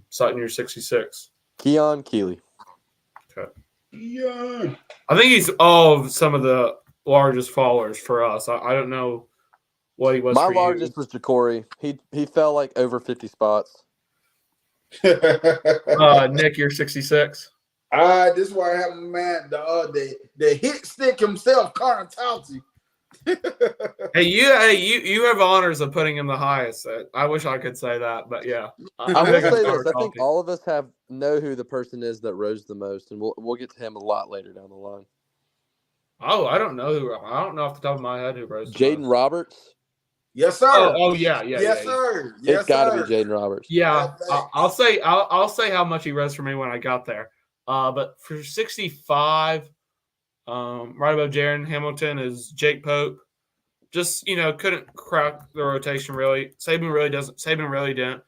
Sutton, you're 66. Keon Keeley. Okay. Yeah. I think he's of some of the largest fallers for us. I don't know what he was My for largest was Ja'Cory. He fell like over 50 spots. Nick, you're 66. This is why I have man the hit stick himself, Connor Talty. Hey, you have honors of putting him the highest. I wish I could say that, but yeah. I will say this: I think all of us know who the person is that rose the most, and we'll get to him a lot later down the line. Oh, I don't know off the top of my head who rose. Jaden Roberts. Yes, sir. Oh yeah. Yes, sir. Yes, it's got to be Jaden Roberts. Yeah, I'll say how much he rose for me when I got there. But for 65, right above Jaron Hamilton is Jake Pope. Just couldn't crack the rotation really. Saban really didn't.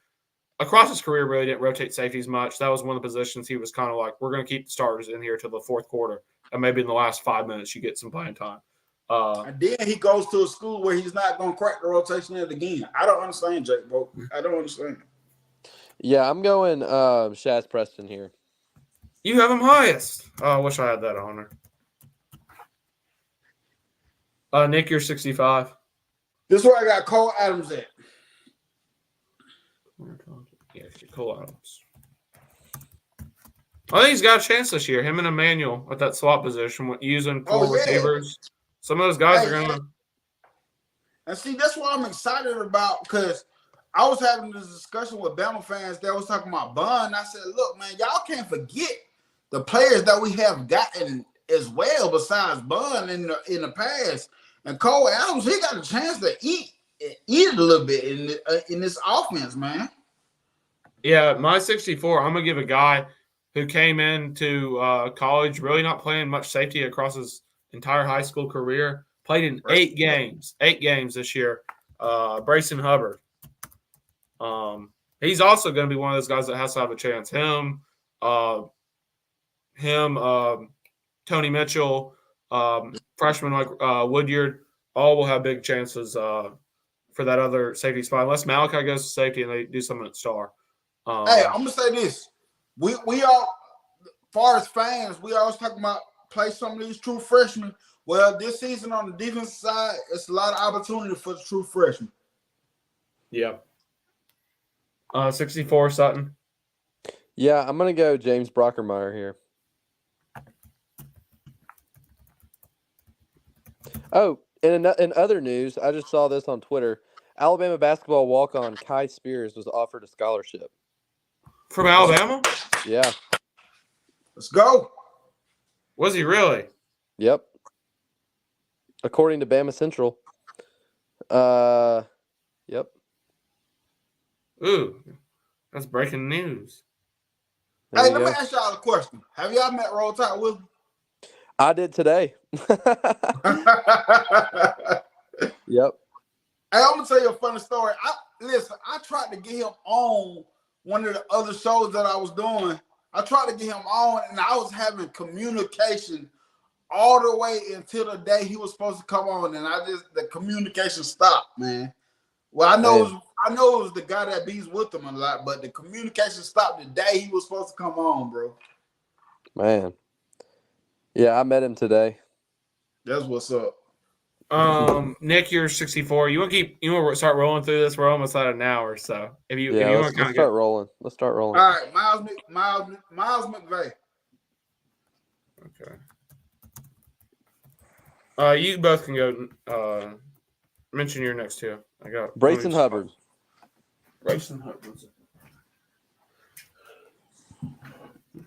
Across his career, really didn't rotate safeties much. That was one of the positions he was kind of like, we're going to keep the starters in here till the 4th quarter, and maybe in the last 5 minutes you get some playing time. And then he goes to a school where he's not going to crack the rotation again. I don't understand, Jake Pope. I don't understand. Yeah, I'm going Shaz Preston here. You have him highest. Oh, I wish I had that honor. Nick, you're 65. This is where I got Cole Adams at. Yeah, Cole Adams. I think he's got a chance this year. Him and Emmanuel at that slot position, using four receivers. Some of those guys are going to. And see, that's what I'm excited about because I was having this discussion with Bama fans that was talking about Bun. I said, look, man, y'all can't forget the players that we have gotten as well besides Bun in the past. And Cole Adams, he got a chance to eat it a little bit in this offense, man. Yeah, my 64, I'm going to give a guy who came into college really not playing much safety across his entire high school career. Played in 8 games this year. Brayson Hubbard. He's also going to be one of those guys that has to have a chance. Him, Tony Mitchell, freshman like Woodyard, all will have big chances for that other safety spot. Unless Malachi goes to safety and they do something at star. Hey, I'm gonna say this: we all, far as fans, we always talking about play some of these true freshmen. Well, this season on the defense side, it's a lot of opportunity for the true freshmen. Yeah. 64, Sutton. Yeah, I'm going to go James Brockermeyer here. Oh, in other news, I just saw this on Twitter. Alabama basketball walk-on Kai Spears was offered a scholarship. From Alabama? Yeah. Let's go. Was he really? Yep. According to Bama Central. Yep. Ooh, that's breaking news. Hey, let me ask y'all a question. Have y'all met Roll Tide Wilson? I did today. Yep. Hey, I'm gonna tell you a funny story. I tried to get him on one of the other shows that I was doing. I tried to get him on, and I was having communication all the way until the day he was supposed to come on, and the communication stopped, man. Well, I know it was the guy that beats with him a lot, but the communication stopped the day he was supposed to come on, bro. Man. Yeah, I met him today. That's what's up. Nick, you're 64. You want to start rolling through this? We're almost at an hour, so if you let's start rolling. Let's start rolling. All right, Miles McVay. Okay. You both can go. Mention your next two. I got Brayson Hubbard. Brayson Hubbard.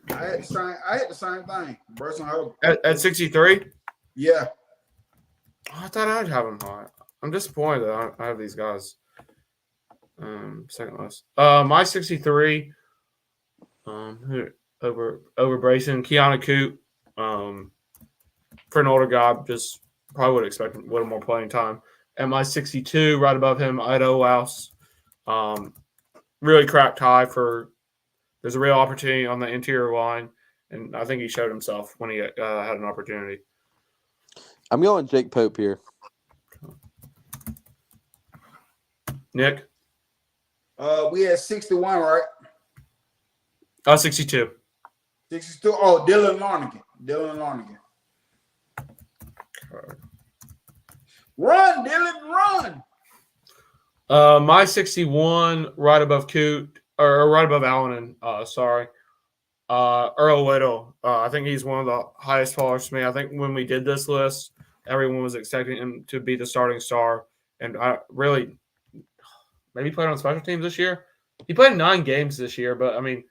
I had the same thing. Brayson Hubbard at 63. Yeah. Oh, I thought I'd have him high. I'm disappointed that I have these guys. Second last. My 63. Over Brayson, Keanu Coop. For an older guy, just probably would expect a little more playing time. At my 62, right above him, Ido Laus. Really cracked high for. There's a real opportunity on the interior line, and I think he showed himself when he had an opportunity. I'm going Jake Pope here. Nick? We had 61, right? 62. 62. Oh, Dylan Larnigan. Run, Dylan, run. My 61, right above Coot, or right above Allen, Earl Little. I think he's one of the highest fallers to me. I think when we did this list, everyone was expecting him to be the starting star. And I really, maybe played on special teams this year. He played 9 games this year, but I mean,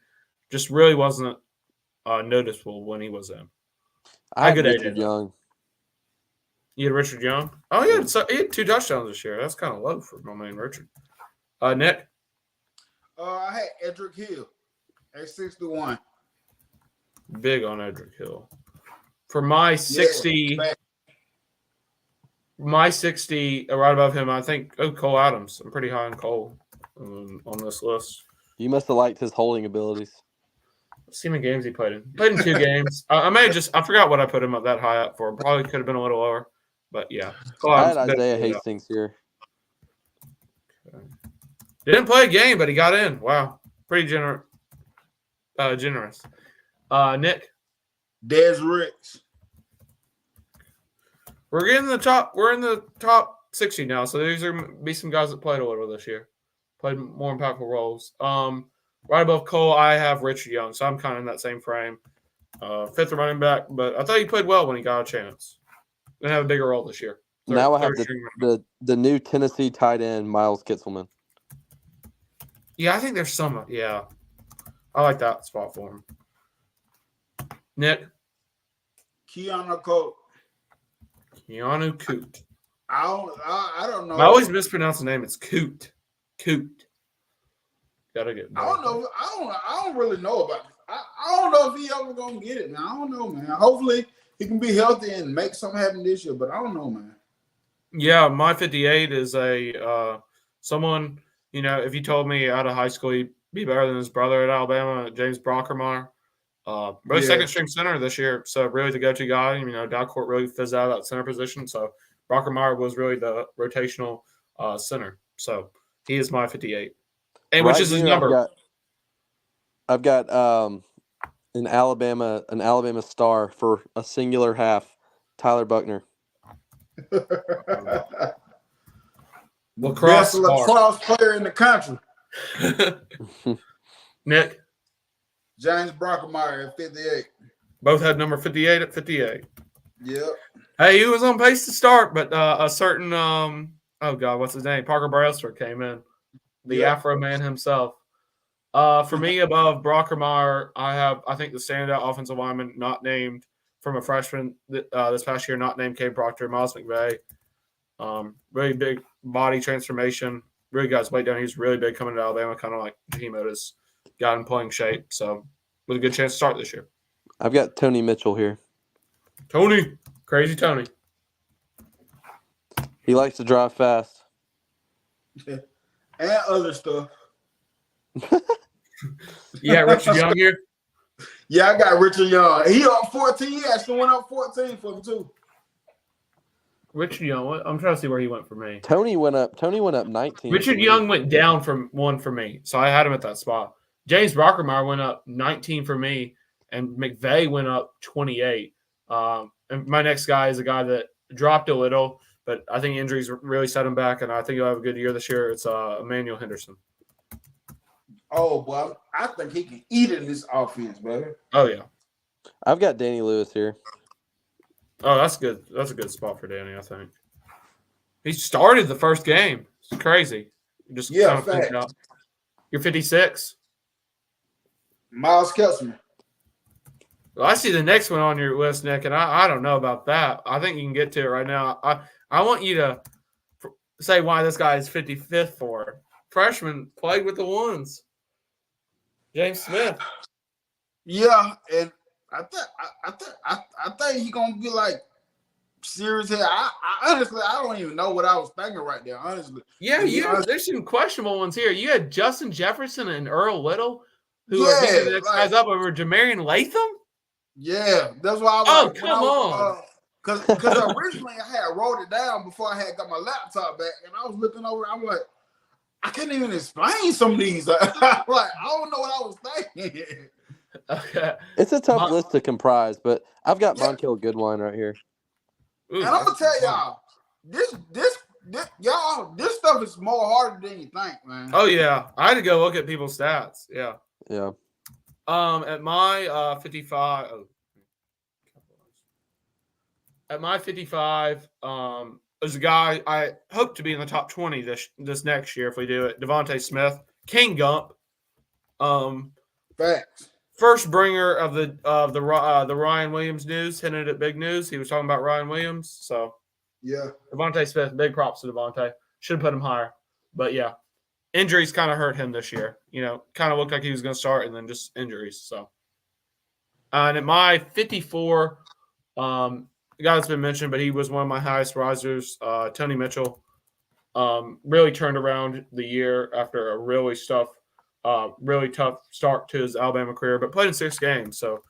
just really wasn't noticeable when he was in. I had Richard Young. You had Richard Young? Oh, he had 2 touchdowns this year. That's kind of low for my man Richard. Nick? I had Edric Hill at 61. Big on Edric Hill. For my 60, right above him, I think Cole Adams. I'm pretty high on Cole on this list. You must have liked his holding abilities. Let's see how many games he played in. Played in 2 games. I forgot what I put him up that high up for. Probably could have been a little lower. But yeah. I had Isaiah Hastings here. Okay. Didn't play a game, but he got in. Wow. Pretty generous. Nick, Des Ricks. we're in the top 60 now, so these are going to be some guys that played a little this year. Played more impactful roles. Right above Cole, I have Richard Young, so I'm kind of in that same frame. Fifth running back, but I thought he played well when he got a chance. Gonna have a bigger role this year. Now I have the new Tennessee tight end, Miles Kitselman. Yeah, I think there's some. Yeah, I like that spot for him. Nick? Keanu Colt. Keanu Coot. I don't know. I always mispronounce the name. It's Coot. Coot. Gotta get better. I don't really know about it. I don't know if he ever gonna get it, man. I don't know, man. Hopefully he can be healthy and make something happen this year, but I don't know, man. Yeah, my 58 is a someone, if you told me out of high school he'd be better than his brother at Alabama, James Brockermeyer. Really second string center this year, so really the go-to guy. Dalcourt really fizzed out of that center position, so Brockermeyer was really the rotational center. So he is my 58, and Right, which is his number. I've got an Alabama star for a singular half, Tyler Buckner. Best lacrosse player in the country. Nick? James Brockermeyer at 58. Both had number 58 at 58. Yep. Hey, he was on pace to start, but a certain what's his name? Parker Brailsford came in. The Afro man himself. For me, above Brockermeyer, I think the standout offensive lineman not named from a freshman this past year, not named Cade Proctor, Miles McVay. Really big body transformation. Really got his weight down. He's really big coming to Alabama, kind of like Jaheim Otis. Got in playing shape. So, with a good chance to start this year. I've got Tony Mitchell here. Tony. Crazy Tony. He likes to drive fast. And other stuff. You got Richard Young here? Yeah, I got Richard Young. He up 14. He actually went up 14 for him, too. Richard Young, I'm trying to see where he went for me. Tony went up 19. Richard Young went down from 1 for me, so I had him at that spot. James Brockermeyer went up 19 for me, and McVay went up 28. And my next guy is a guy that dropped a little, but I think injuries really set him back, and I think he'll have a good year this year. It's Emmanuel Henderson. Oh, well, I think he can eat in this offense, brother. Oh, yeah. I've got Danny Lewis here. Oh, that's good. That's a good spot for Danny, I think. He started the first game. It's crazy. Just kind of think it out. You're 56? Miles Kelsman. Well, I see the next one on your list, Nick, and I don't know about that. I think you can get to it right now. I want you to say why this guy is 55th for. Freshman, played with the ones. James Smith. Yeah, and I think he's gonna be like serious here. I honestly don't even know what I was thinking right there. Honestly, there's some questionable ones here. You had Justin Jefferson and Earl Little, who are getting the next guys up over Jamarian Latham. Yeah, that's why I was. Oh, come on. Because originally I had wrote it down before I had got my laptop back, and I was looking over. I'm like, I can't even explain some of these. Like, I don't know what I was thinking. Okay. It's a tough list to comprise, but I've got Monkill Goodwine right here. Ooh, and I'm gonna tell y'all, this stuff is more harder than you think, man. Oh yeah, I had to go look at people's stats. Yeah. Yeah. At my 55. At my 55, there's a guy I hope to be in the top 20 this next year if we do it. Devontae Smith, King Gump. Facts. First bringer of the Ryan Williams news, hinted at big news. He was talking about Ryan Williams. So, yeah. Devontae Smith, big props to Devontae. Should have put him higher. But, yeah, injuries kind of hurt him this year. Kind of looked like he was going to start and then just injuries. So, and at my 54, the guy that's been mentioned, but he was one of my highest risers, Tony Mitchell. Really turned around the year after a really tough start to his Alabama career, but played in 6 games. So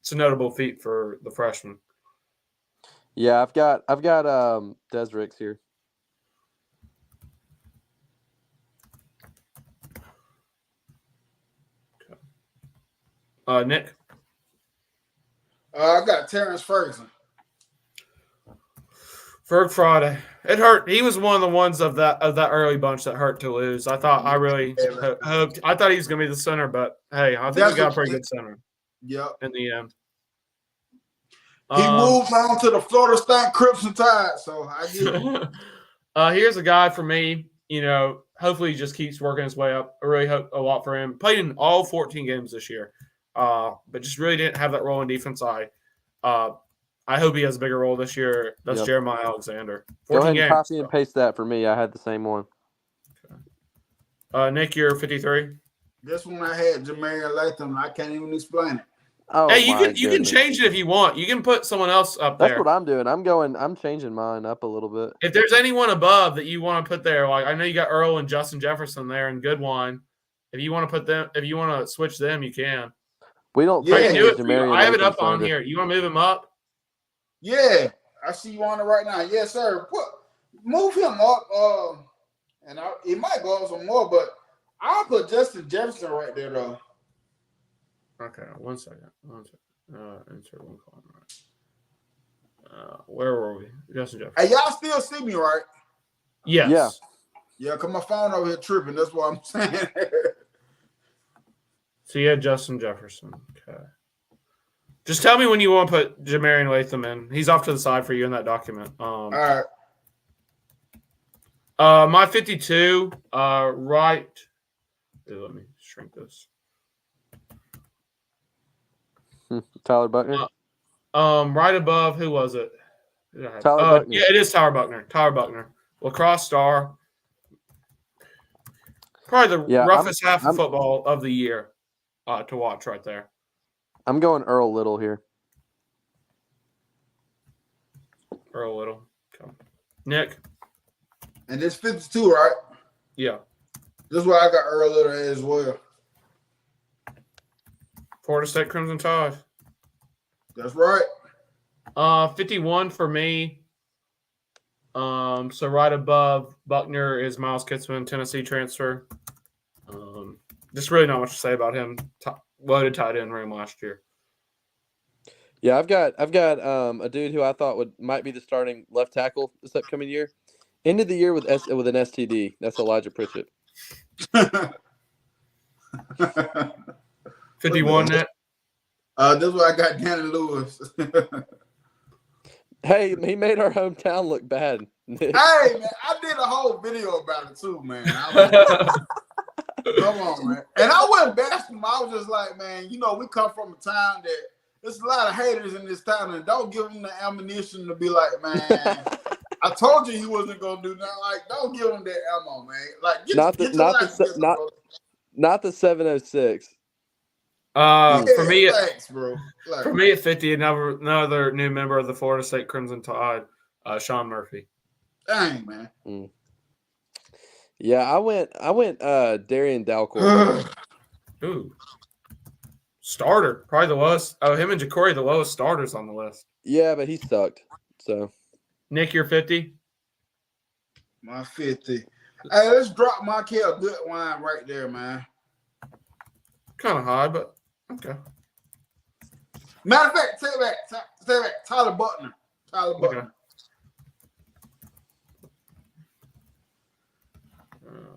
it's a notable feat for the freshman. Yeah, I've got Des Ricks here. Nick? I got Terrence Ferguson. Ferg Friday. It hurt. He was one of the ones of that early bunch that hurt to lose. I really hoped. I thought he was going to be the center, but hey, I think we got a pretty good center. Yep. In the end, he moves on to the Florida State Crimson Tide. So I get it. Here's a guy for me. Hopefully he just keeps working his way up. I really hope a lot for him. Played in all 14 games this year, but just really didn't have that role in defense. I hope he has a bigger role this year. That's Jeremiah Alexander. 14 Go ahead and games, copy and paste that for me. I had the same one. Okay. Nick, you're 53. This one I had Jamarian Latham. I can't even explain it. Oh, hey, you can change it if you want. You can put someone else up there. That's what I'm doing. I'm changing mine up a little bit. If there's anyone above that you want to put there, like I know you got Earl and Justin Jefferson there and Goodwine. If you want to put them, if you want to switch them, you can. We don't. I can do it. I have it up on here. You want to move him up? Yeah, I see you on it right now. Yes, sir. Move him up. And it might go up some more, but I'll put Justin Jefferson right there though. Okay, one second. Insert one column. Right. Where were we? Justin Jefferson. Hey, y'all still see me, right? Yes. Yeah. Yeah, because my phone over here tripping. That's what I'm saying. So you had Justin Jefferson. Okay. Just tell me when you want to put Jamarian Latham in. He's off to the side for you in that document. All right. My 52, right. Let me shrink this. Tyler Buckner. Right above, who was it? Tyler Buckner. Yeah, it is Tyler Buckner. Tyler Buckner, lacrosse star. Probably the roughest half of football of the year to watch right there. I'm going Earl Little here. Earl Little. Okay. Nick. And this 52, right? Yeah. This is where I got Earl Little as well. Florida State Crimson Tide. That's right. 51 for me. So right above Buckner is Miles Kitzman, Tennessee transfer. Just really not much to say about him. Loaded tight end room last year. Yeah, I've got a dude who I thought might be the starting left tackle this upcoming year. End of the year with an STD. That's Elijah Pritchett. 51 net. This is where I got Danny Lewis. Hey, he made our hometown look bad. Hey, man, I did a whole video about it too, man. Come on, man. And I wasn't bashing him. I was just like, man, we come from a town that there's a lot of haters in this town, and don't give them the ammunition to be like, man, I told you he wasn't gonna do nothing. Like, don't give him that ammo, man. Like, not the 706. For me, thanks, bro. Like, for me at 50, another new member of the Florida State Crimson Tide, Sean Murphy. Dang, man. Yeah, I went Darian Dalcourt. Ooh. Starter. Probably the lowest. Oh, him and Jacory, the lowest starters on the list. Yeah, but he sucked. So Nick, you're 50? My 50. Hey, let's drop Markel Goodwine right there, man. Kind of high, but okay. Matter of fact, take it back. Tyler Buckner. Okay.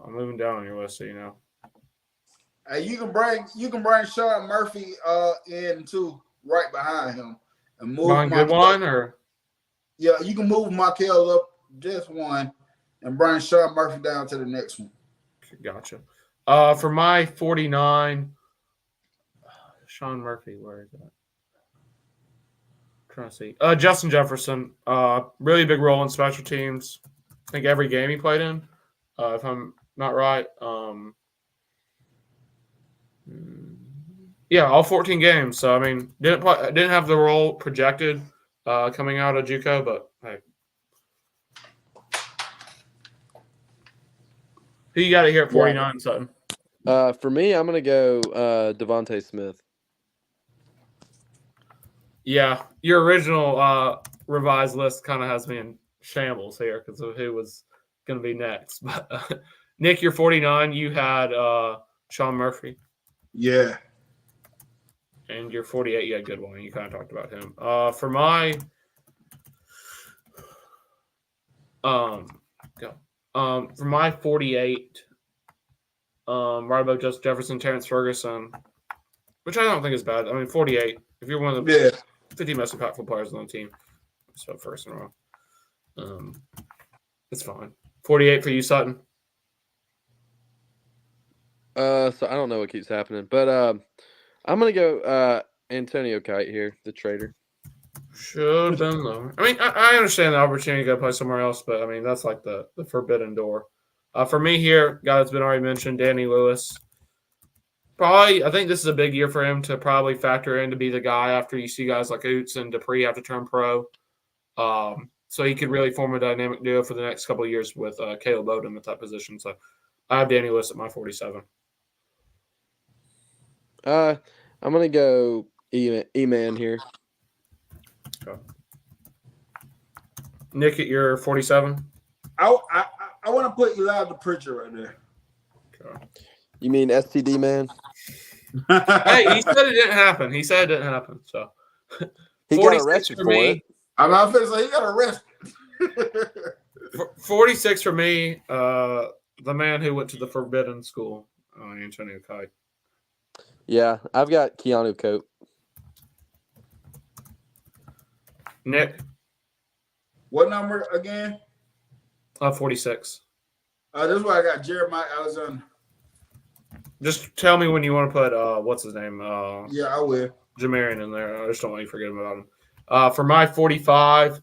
I'm moving down on your list, so you know. Hey, you can bring Sean Murphy in too, right behind him, and move. Goodwine, or yeah, you can move Markel up just one, and bring Sean Murphy down to the next one. Gotcha. For my 49, Sean Murphy, where is that? I'm trying to see. Justin Jefferson, really big role in special teams. I think every game he played in, if I'm not right. Yeah, all 14 games. So I mean, didn't have the role projected coming out of JUCO, but hey, who you got it here at 49, Sutton? For me, I'm gonna go Devontae Smith. Yeah, your original revised list kind of has me in shambles here because of who was going to be next. But Nick, you're 49. You had Sean Murphy. Yeah. And your 48, yeah, good one. You kind of talked about him. For my for my 48, right above Justin Jefferson, Terrence Ferguson, which I don't think is bad. I mean, 48. If you're one of the 50 most impactful players on the team, so first in a row. It's fine. 48 for you, Sutton. So I don't know what keeps happening, but I'm gonna go Antonio Kite here, the trader. Should have been lower. I mean, I understand the opportunity to go play somewhere else, but I mean that's like the forbidden door. For me here, guy that's been already mentioned, Danny Lewis. Probably, I think this is a big year for him to probably factor in to be the guy after you see guys like Oots and Dupree have to turn pro. So he could really form a dynamic duo for the next couple of years with Caleb Odom at that position. So I have Danny Lewis at my 47. I'm gonna go E-Man here. Okay. Nick at your 47. I want to put Elijah the Preacher right there. Okay. You mean STD man? Hey, he said it didn't happen. He said it didn't happen. So he got arrested for it. I'm not going to say he got arrested. 46 for me. The man who went to the forbidden school, Antonio Kite. Yeah, I've got Keanu Cope. Nick. What number again? 46. This is why I got Jeremiah Alexander. Just tell me when you want to put what's his name? Yeah, I will. Jamarian in there. I just don't want you to forget about him. For my 45,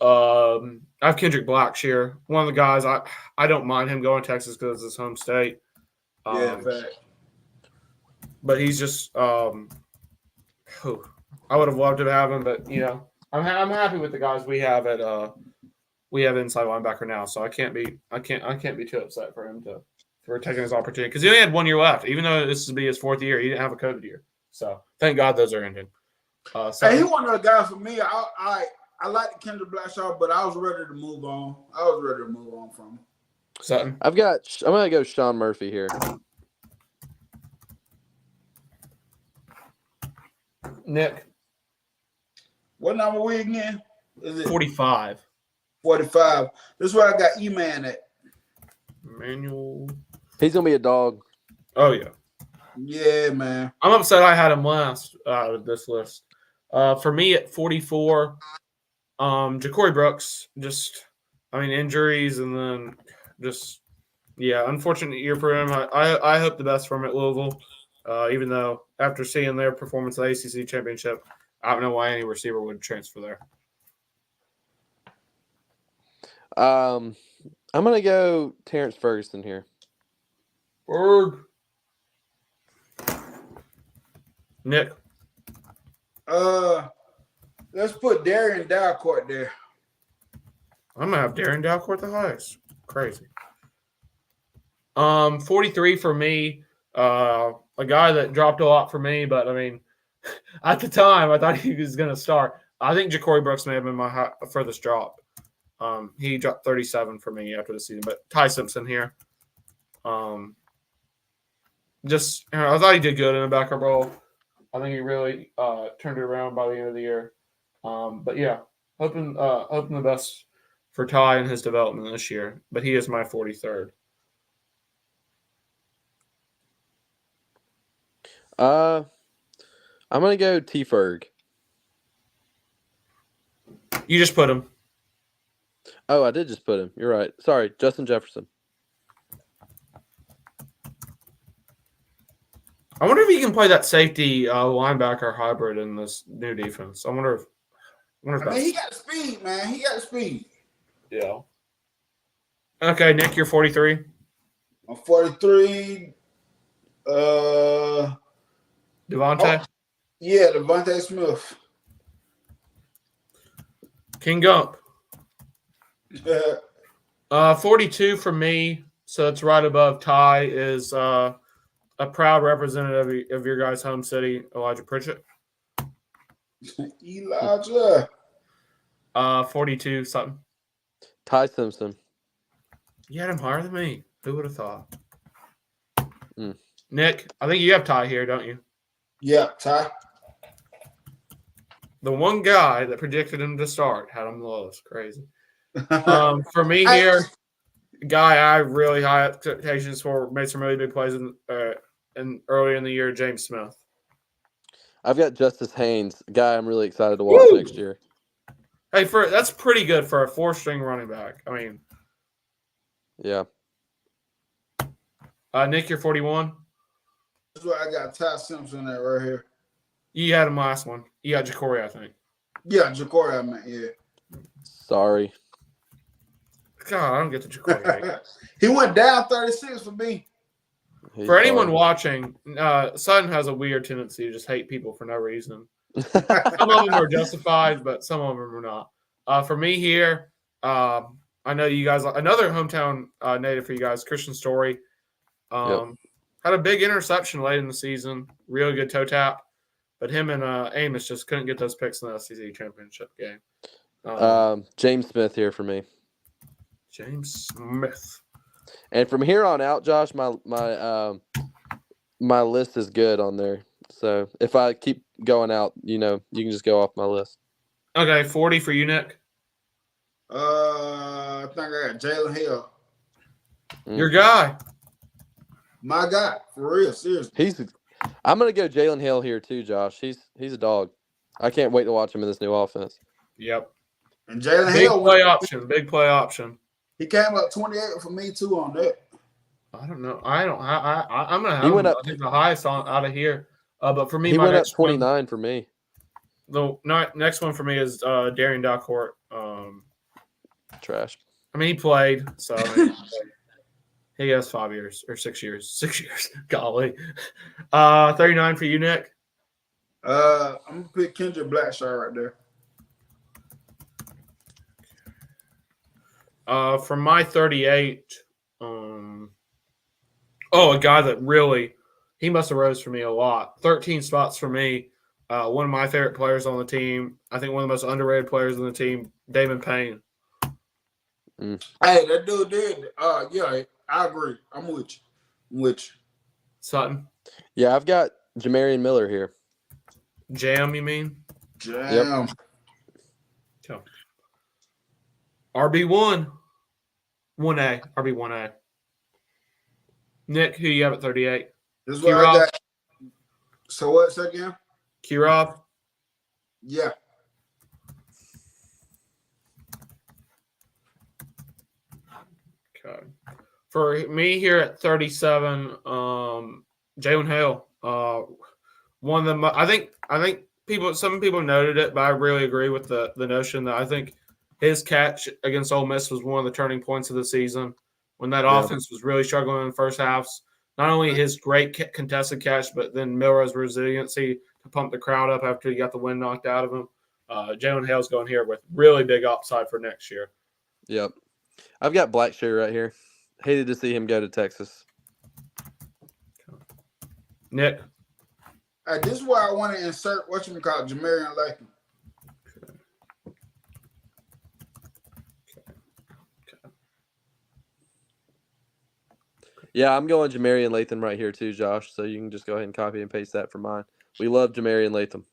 I have Kendrick Blackshear. One of the guys I don't mind him going to Texas because it's his home state. Yeah, fact. But he's just I would have loved to have him, but you know, I'm happy with the guys we have at we have inside linebacker now, so I can't be too upset for him for taking his opportunity because he only had 1 year left, even though this would be his 4th year. He didn't have a COVID year, so thank God those are ending. Hey, he one of the guys for me. I like Kendrick Blackshaw, but I was ready to move on. From him. Sutton. I'm gonna go Sean Murphy here. Nick. What number we again? Is it 45? 45. This is where I got E-Man at. Emmanuel. He's gonna be a dog. Oh yeah. Yeah, man. I'm upset I had him last out of this list. For me at 44, Ja'Cory Brooks. Injuries and then unfortunate year for him. I hope the best for him at Louisville. Even though after seeing their performance at the ACC championship, I don't know why any receiver would transfer there. I'm gonna go Terrence Ferguson here. Berg. Nick. Let's put Darian Dalcourt there. I'm gonna have Darian Dalcourt the highest. Crazy. 43 for me. A guy that dropped a lot for me, but I mean, at the time I thought he was gonna start. I think Ja'Cory Brooks may have been my furthest drop. He dropped 37 for me after the season, but Ty Simpson here. I thought he did good in the backup role. I think he really turned it around by the end of the year. But yeah, hoping the best for Ty and his development this year. But he is my 43rd. I'm gonna go T Ferg. You just put him. Oh, I did just put him. You're right. Sorry, Justin Jefferson. I wonder if he can play that safety linebacker hybrid in this new defense. I wonder if he got speed, man. He got speed. Yeah. Okay, Nick, you're 43. I'm 43. Devontae? Yeah, Devontae Smith. King Gump. 42 for me, so it's right above Ty, is a proud representative of your guys' home city, Elijah Pritchett. Elijah. 42 something. Ty Simpson. You had him higher than me. Who would have thought? Nick, I think you have Ty here, don't you? Yeah, Ty. The one guy that predicted him to start had him the lowest. Crazy. Hey, For me here, guy I really high expectations for, made some really big plays in early in the year, James Smith. I've got Justice Haynes, a guy I'm really excited to watch Woo! next year. Hey, that's pretty good for a 4-string running back. I mean, yeah. Nick, you're 41. That's why I got Ty Simpson at right here. You had him last one. You got Jacory, I think. Yeah, Jacory, I meant, yeah. Sorry. God, I don't get the Jacory. He went down 36 for me. For anyone watching, Sutton has a weird tendency to just hate people for no reason. Some of them are justified, but some of them are not. For me here, I know you guys, another hometown native for you guys, Christian Story, had a big interception late in the season, really good toe tap, but him and Amos just couldn't get those picks in the SEC championship game. James Smith here for me. James Smith. And from here on out, Josh, my list is good on there. So if I keep going out, you can just go off my list. Okay, 40 for you, Nick. I think I got Jalen Hill. Your guy. My guy, for real, seriously. I'm gonna go Jalen Hill here too, Josh. He's a dog. I can't wait to watch him in this new offense. Yep. And Jalen Hill, big play option. He came up 28 for me too on that. I don't know. I'm gonna have. He went him, up. I think the highest out of here. But for me, he my went up next 29 for me. The next one for me is Darian Dalcourt. Trash. I mean, he played, so he has 5 years or 6 years. 6 years. Golly. 39 for you, Nick. I'm gonna pick Kendrick Blackshaw right there. For my 38, a guy that really, he must have rose for me a lot. 13 spots for me. One of my favorite players on the team. I think one of the most underrated players on the team, Damon Payne. Hey, that dude did. Yeah, I agree. I'm with you. Sutton. Yeah, I've got Jamarian Miller here. Jam, you mean? Jam. Yep. RB1. 1A. RB1A. Nick, who you have at 38? This is what I got. So what's again? Q-Rob? Yeah. Okay. For me here at 37, Jalen Hale. One of them. I think some people noted it, but I really agree with the notion that I think his catch against Ole Miss was one of the turning points of the season when that offense was really struggling in the first halves. Not only his great contested catch, but then Milroe's resiliency to pump the crowd up after he got the wind knocked out of him. Jalen Hale's going here with really big upside for next year. Yep. I've got Blackshear right here. Hated to see him go to Texas. Nick? This is why I want to insert Jamarian Latham. Yeah, I'm going Jamarian Latham right here too, Josh. So you can just go ahead and copy and paste that for mine. We love Jamarian Latham.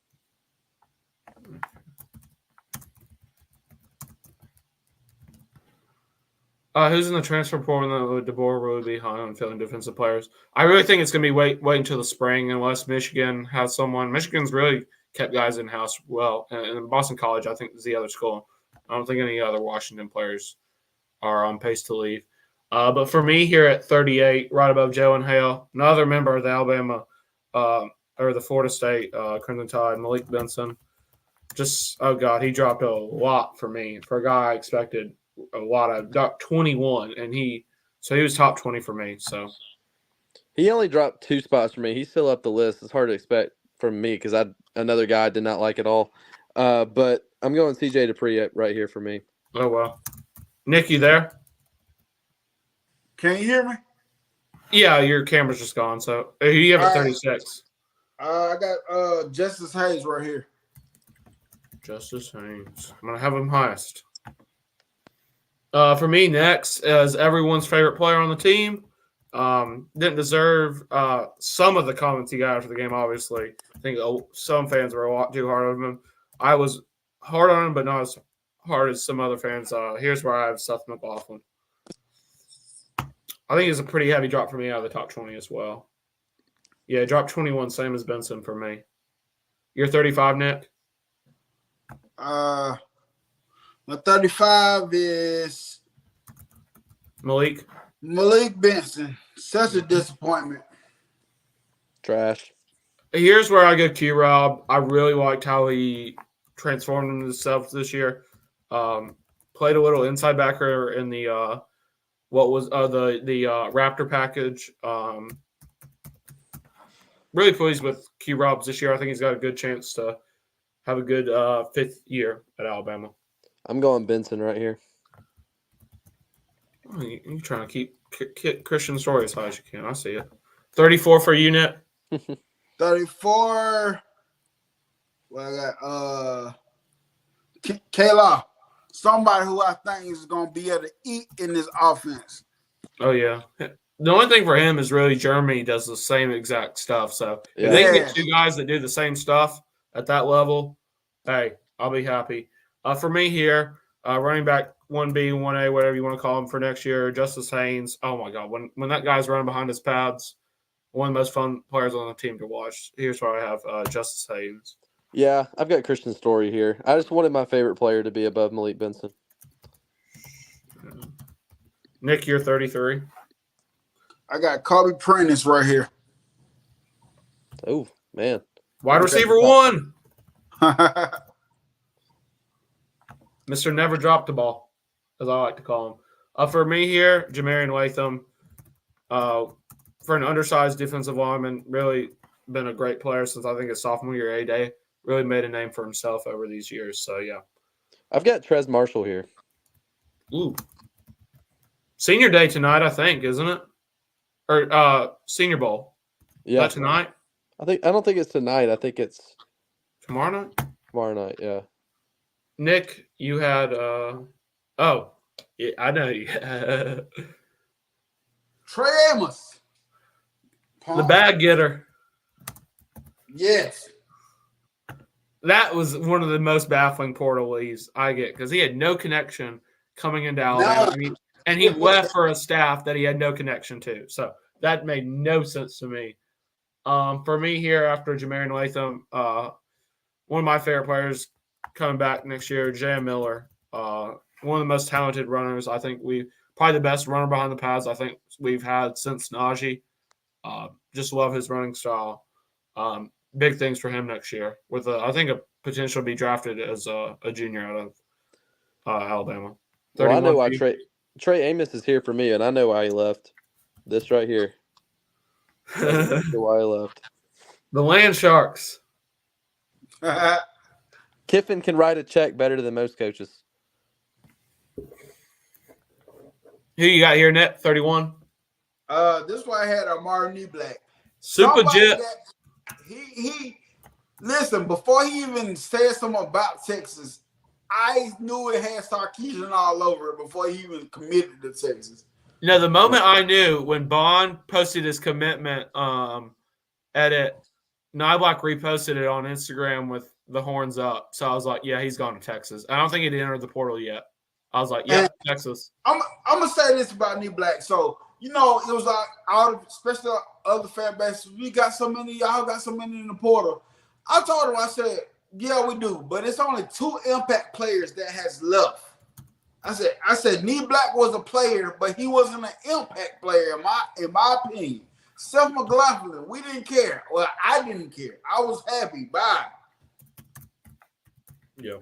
Who's in the transfer portal that DeBoer really be high on filling defensive players? I really think it's going to be wait until the spring unless Michigan has someone. Michigan's really kept guys in-house well. And Boston College, I think, is the other school. I don't think any other Washington players are on pace to leave. But for me here at 38, right above Jalen Hale, another member of the Alabama or the Florida State Crimson Tide, Malik Benson. Just, oh, God, he dropped a lot for me. For a guy I expected a lot of, got 21, and he was top 20 for me. So he only dropped 2 spots for me. He's still up the list. It's hard to expect from me because another guy I did not like at all. But I'm going CJ Dupree right here for me. Oh, well. Nick, you there? Can you hear me? Yeah, your camera's just gone. So who you have at 36? I got Justice Hayes right here. Justice Hayes. I'm gonna have him highest. For me, next is everyone's favorite player on the team, Didn't deserve some of the comments he got after the game, obviously. I think some fans were a lot too hard on him. I was hard on him, but not as hard as some other fans. Here's where I have Seth McLaughlin. I think it's a pretty heavy drop for me out of the top 20 as well. Yeah, drop 21, same as Benson for me. You're 35, Nick? My 35 is Malik? Malik Benson. Such a disappointment. Trash. Here's where I go Q-Rob. I really liked how he transformed himself this year. Played a little inside backer in the Raptor package. Really pleased with Q-Robs this year. I think he's got a good chance to have a good fifth year at Alabama. I'm going Benson right here. Oh, you're trying to keep Christian Story as high as you can. I see it. 34 for you, Nick. 34. Well, I got Kayla. Somebody who I think is going to be able to eat in this offense. Oh, yeah. The only thing for him is really Germany does the same exact stuff. So if they can get two guys that do the same stuff at that level, hey, I'll be happy. For me here, running back 1B, 1A, whatever you want to call him for next year, Justice Haynes. Oh, my God. When that guy's running behind his pads, one of the most fun players on the team to watch. Here's where I have Justice Haynes. Yeah, I've got Christian Story here. I just wanted my favorite player to be above Malik Benson. Nick, you're 33. I got Kobe Prentice right here. Oh, man. Wide receiver 1. Mr. Never Dropped the Ball, as I like to call him. For me here, Jamarian Latham, for an undersized defensive lineman, really been a great player since I think his sophomore year A-Day. Really made a name for himself over these years. So, yeah. I've got Trez Marshall here. Ooh. Senior day tonight, I think, isn't it? Or Senior Bowl. Yeah. Is that tonight? I don't think it's tonight. I think it's tomorrow night? Tomorrow night, yeah. Nick, you had yeah, I know you. Trey Amos. The bag getter. Yes. That was one of the most baffling portal leaves I get because he had no connection coming into Alabama. No. And he left for a staff that he had no connection to. So that made no sense to me. For me here, after Jamarian Latham, one of my favorite players coming back next year, Jay Miller. One of the most talented runners. I think probably the best runner behind the pads I think we've had since Najee. Just love his running style. Big things for him next year with I think a potential to be drafted as a junior out of Alabama. Well, I know why Trey Amos is here for me, and I know why he left. This right here. That's why he left. The Land Sharks. Kiffin can write a check better than most coaches. Who you got here, Net? 31? This is why I had Amari Black. Super Jet. He listen, before he even said something about Texas, I knew it had Sarkisian all over it before he even committed to Texas. You know, the moment I knew when Bond posted his commitment edit, Nyblock reposted it on Instagram with the horns up. So I was like, yeah, he's gone to Texas. I don't think he'd entered the portal yet. I was like, yeah, Texas. I'm going to say this about Knee Black. So, you know, it was like all the, especially other fan bases, y'all got so many in the portal. I told him, I said, yeah, we do, but it's only 2 impact players that has left. I said, Knee Black was a player, but he wasn't an impact player in my opinion. Seth McLaughlin, we didn't care. Well, I didn't care. I was happy. Bye. Yeah.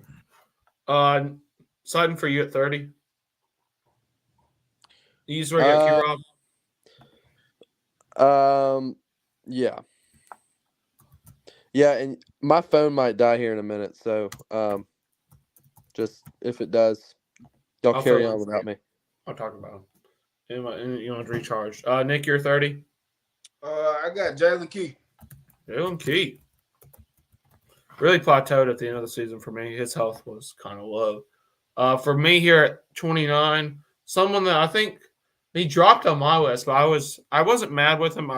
Sutton for you at 30. You just where you got Q-Rob? Yeah. Yeah, and my phone might die here in a minute, so just if it does, y'all carry on without me. I'll talk about him. You want to recharge. Nick, you're 30? I got Jalen Key. Jalen Key. Really plateaued at the end of the season for me. His health was kind of low. For me here at 29, someone that I think He dropped on my list, but I wasn't mad with him.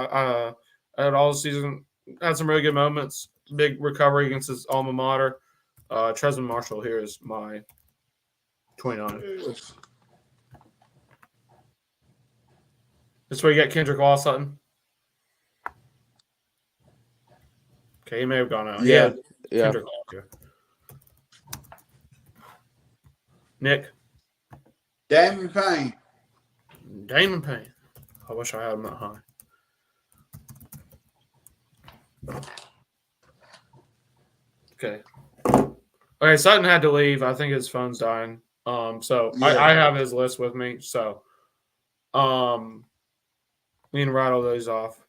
At all season, had some really good moments. Big recovery against his alma mater. Tresman Marshall here is my 29. Yes. This where you get Kendrick Law Sutton. Okay, he may have gone out. Yeah. Kendrick Law here. Nick. Damon Payne. Damon Payne. I wish I had him that high. Okay. Okay, Sutton had to leave. I think his phone's dying. So Yeah. I have his list with me. So we can rattle those off.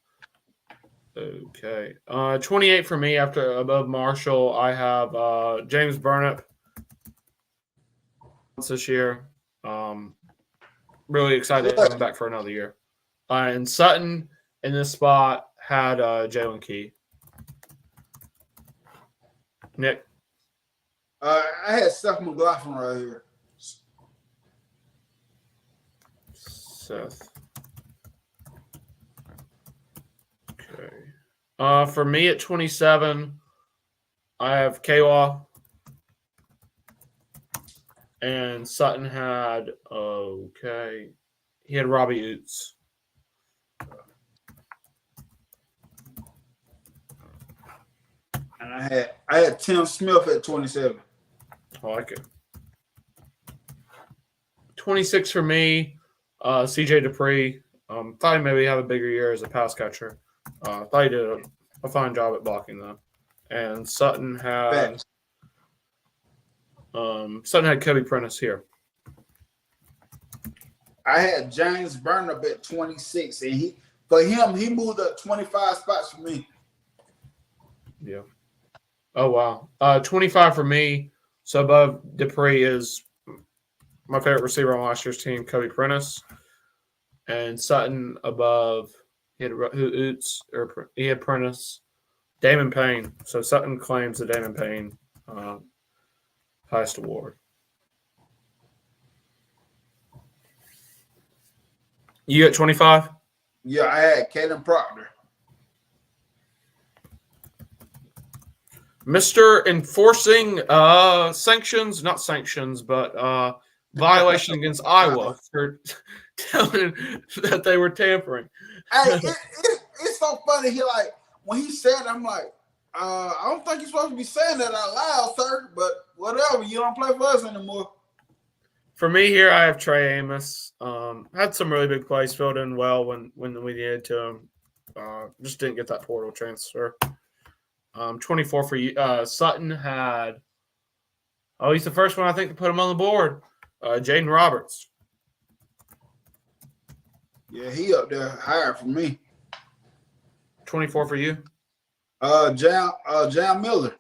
Okay. 28 for me after above Marshall. I have James Burnip this year. Really excited to have him back for another year. And Sutton in this spot had Jalen Key. Nick. I had Seth McLaughlin right here. Seth. Okay. For me at 27, I have K-Law. And Sutton had, he had Robbie Oots. And I had Tim Smith at 27. I like it. 26 for me, CJ Dupree. Thought he maybe have a bigger year as a pass catcher. Thought he did a fine job at blocking though. And Sutton had Kobe Prentice here. I had James Burnip at 26, and he moved up 25 spots for me. Yeah. Oh wow. 25 for me. So above Dupree is my favorite receiver on last year's team, Kobe Prentice. And Sutton above, he had Prentice, Damon Payne. So Sutton claims the Damon Payne highest award. You at 25? Yeah, I had Caden Proctor. Mr. Enforcing sanctions, not sanctions, but violation against Iowa for telling that they were tampering. Hey, it's so funny. When he said it, I'm like, I don't think you're supposed to be saying that out loud, sir. But whatever, you don't play for us anymore. For me here, I have Trey Amos. Had some really big plays, filled in well when we needed to him. Just didn't get that portal transfer. 24 for you. Sutton had. Oh, he's the first one I think to put him on the board. Jaden Roberts. Yeah, he up there higher for me. 24 for you. Jam Miller.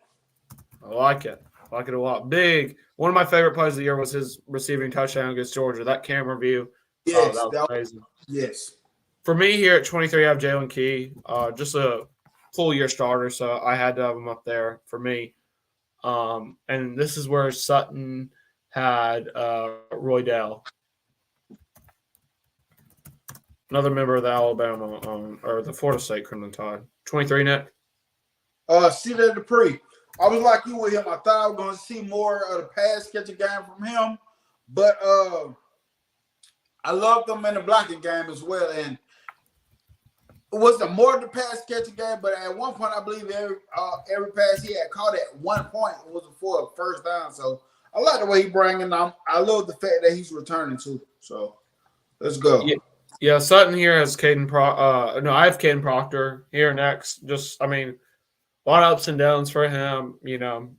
I like it. I like it a lot. Big. One of my favorite plays of the year was his receiving touchdown against Georgia. That camera view. Yes, that was amazing. Yes. For me here at 23, I have Jalen Key. Just a full year starter, so I had to have him up there for me. And this is where Sutton had Roy Dell, another member of the Alabama or the Florida State Crimson Tide. 23, Nick. CJ Dupree. I was like you with him. I thought I was going to see more of the pass catching game from him, but I loved him in the blocking game as well. And it wasn't more of the pass catching game, but at one point, I believe every pass he had caught at one point was for a first down. So I like the way he bringing them. I love the fact that he's returning too. So let's go. Yeah, Sutton here has Caden I have Caden Proctor here next. Just, I mean, a lot of ups and downs for him. You know,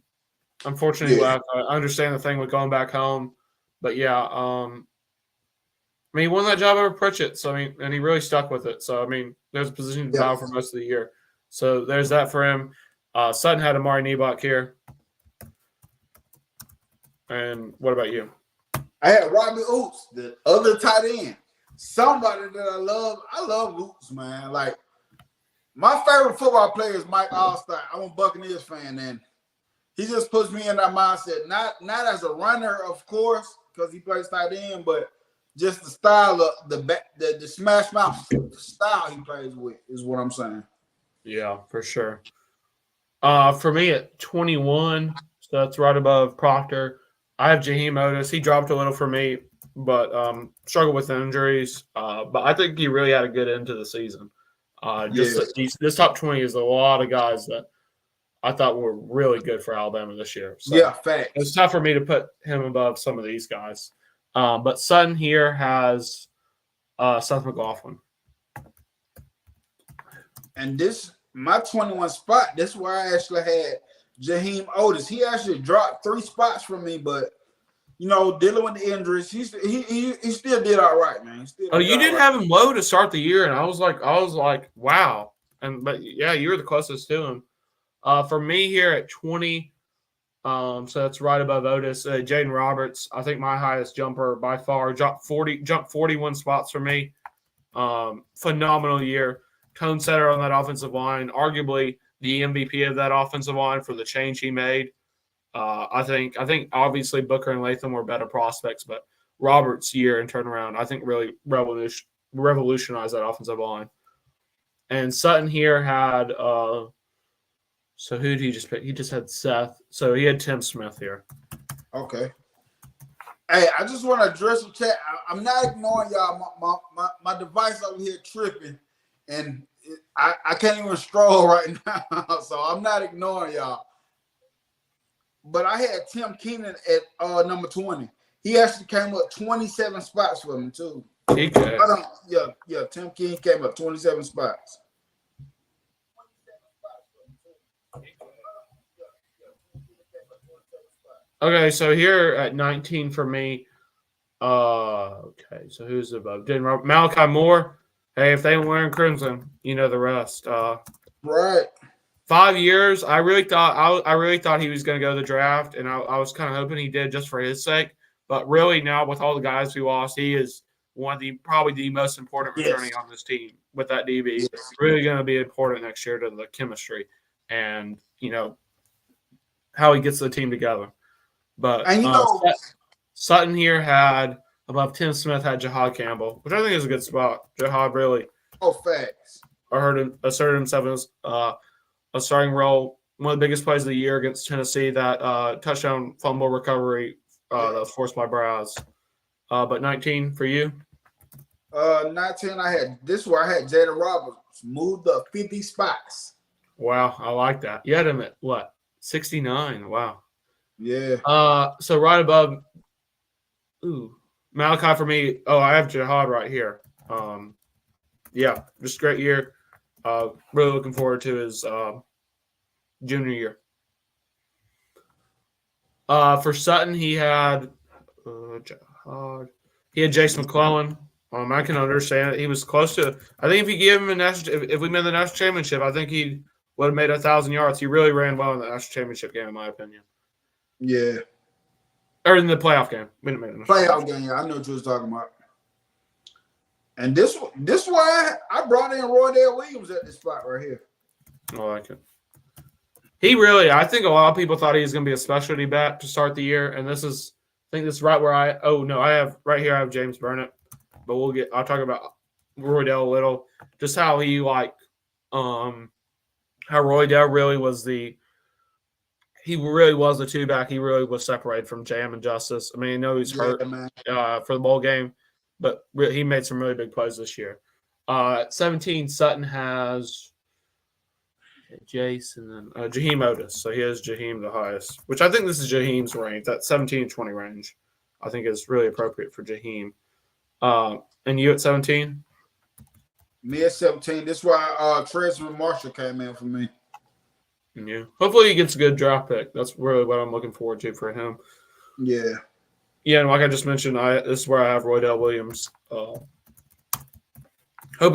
unfortunately, I understand the thing with going back home. But, yeah, I mean, he won that job over Pritchett. So, I mean, and he really stuck with it. So, I mean, there's a position to battle for most of the year. So, there's that for him. Sutton had Amari Nebach here. And what about you? I had Robbie Oots, the other tight end. Somebody that I love. I love Oots, man. Like, my favorite football player is Mike Allstott. I'm a Buccaneers fan, and he just puts me in that mindset. Not as a runner, of course, because he plays tight end, but just the style of the smash mouth style he plays with is what I'm saying. Yeah, for sure. For me at 21, so that's right above Proctor. I have Jaheim Otis. He dropped a little for me, but struggled with injuries. But I think he really had a good end to the season. This top 20 is a lot of guys that I thought were really good for Alabama this year. So Yeah, facts. it's tough for me to put him above some of these guys. But Sutton here has Seth McLaughlin. And this, my 21 spot, that's where I actually had Jaheim Otis. He actually dropped 3 spots from me, but dealing with the injuries, he still did all right, man. You did have him low to start the year, and I was like, wow. But yeah, you were the closest to him. For me here at 20, so that's right above Otis. Jaden Roberts, I think my highest jumper by far, jumped 41 spots for me. Phenomenal year. Tone setter on that offensive line, arguably the MVP of that offensive line for the change he made. I think obviously Booker and Latham were better prospects, but Roberts' year and turnaround, I think, really revolutionized that offensive line. And Sutton here had so who did he just pick? He just had Seth. So he had Tim Smith here. Okay. Hey, I just want to address the chat. I'm not ignoring y'all. My device over here tripping, and I can't even stroll right now. So I'm not ignoring y'all. But I had Tim Keenan at number 20. He actually came up 27 spots for me too. He could. Yeah. Tim Keenan came up 27 spots. Okay, so here at 19 for me. Okay, so who's above? Malachi Moore. Hey, if they ain't wearing crimson, you know the rest. Right. 5 years. I really thought he was going to go to the draft, and I was kind of hoping he did just for his sake. But really, now with all the guys we lost, he is probably the most important returning on this team with that DB. Yes. Really going to be important next year to the chemistry and how he gets the team together. But Sutton here had above Tim Smith had Jahad Campbell, which I think is a good spot. Jahad really facts. asserted himself as a starting role. One of the biggest plays of the year against Tennessee, that touchdown fumble recovery that was forced by Braz. But 19 for you? 19, I had Jaden Roberts moved up 50 spots. Wow, I like that. You had him at what? 69. Wow. Yeah. So right above Malachi for me. Oh, I have Jahad right here. Yeah, just great year. Really looking forward to his junior year. For Sutton, he had Jahad. He had Jason McClellan. I can understand it. He was close to. I think if you give him if we made the national championship, I think he would have made 1,000 yards. He really ran well in the national championship game, in my opinion. Yeah. Or in the playoff game. Playoff game, yeah. I know what you was talking about. And this why I brought in Roydell Williams at this spot right here. I like it. I think a lot of people thought he was going to be a specialty back to start the year, and I think this is right where I have James Burnett, but I'll talk about Roydell a little, just how he how Roydell really was the two back. He really was separated from Jam and Justice. I mean, I know he's hurt for the bowl game, but he made some really big plays this year. At 17, Sutton has Jason and Jaheim Otis. So he has Jaheim the highest, which I think this is Jaheim's range. That 17-20 range, I think is really appropriate for Jaheim. And you at 17? Me at 17. This is why Tresman Marshall came in for me. Yeah. Hopefully he gets a good draft pick. That's really what I'm looking forward to for him. Yeah. Yeah, and like I just mentioned, this is where I have Roydell Williams. Hoping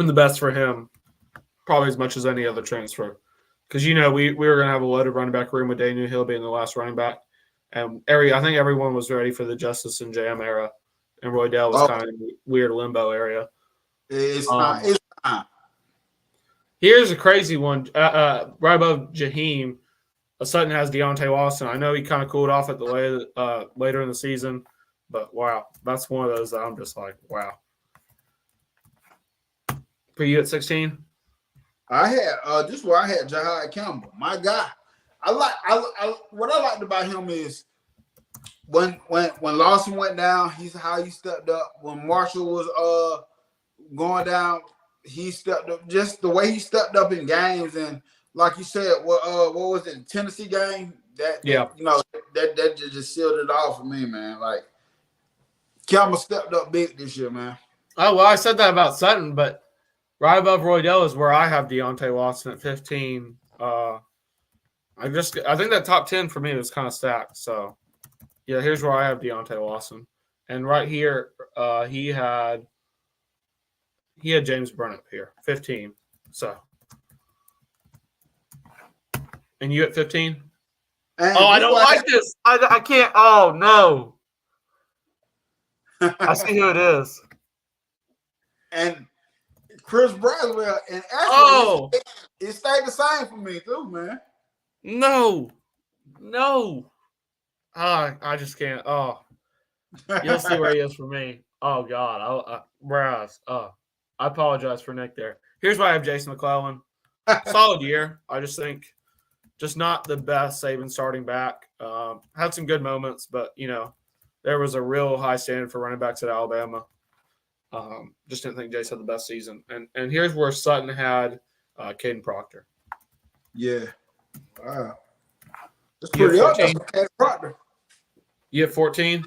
the best for him, probably as much as any other transfer. Because, we were going to have a loaded running back room with Daniel Hill being the last running back. And I think everyone was ready for the Justice and Jam era. And Roydell was kind of in the weird limbo area. It's not. Here's a crazy one. Right above Jaheim, Sutton has Deontay Lawson. I know he kind of cooled off at the later in the season, But wow, that's one of those that I'm just like, wow. For you at 16? I had this is where I had Jahad Campbell. My guy. What I liked about him is when Lawson went down, he's how he stepped up. When Marshall was going down, he stepped up. Just the way he stepped up in games, and like you said, what was it, the Tennessee game? That that just sealed it off for me, man. Like Campbell stepped up big this year, man. Oh well, I said that about Sutton, but right above Roydell is where I have Deontay Lawson at 15. I think that top 10 for me was kind of stacked. So yeah, here's where I have Deontay Lawson, and right here he had James Burnett here, 15. So, and you at 15? I don't like this. I can't. Oh no. I see who it is. And Chris Braswell, and actually, it stayed the same for me too, man. No. I just can't. Oh, you'll see where he is for me. Oh God, I apologize for Nick there. Here's why I have Jason McClellan. Solid year. I just think, just not the best Saban starting back. Had some good moments, but there was a real high standard for running backs at Alabama. Just didn't think Jace had the best season. And here's where Sutton had Caden Proctor. Yeah. Wow. That's pretty up. Caden Proctor. You at 14?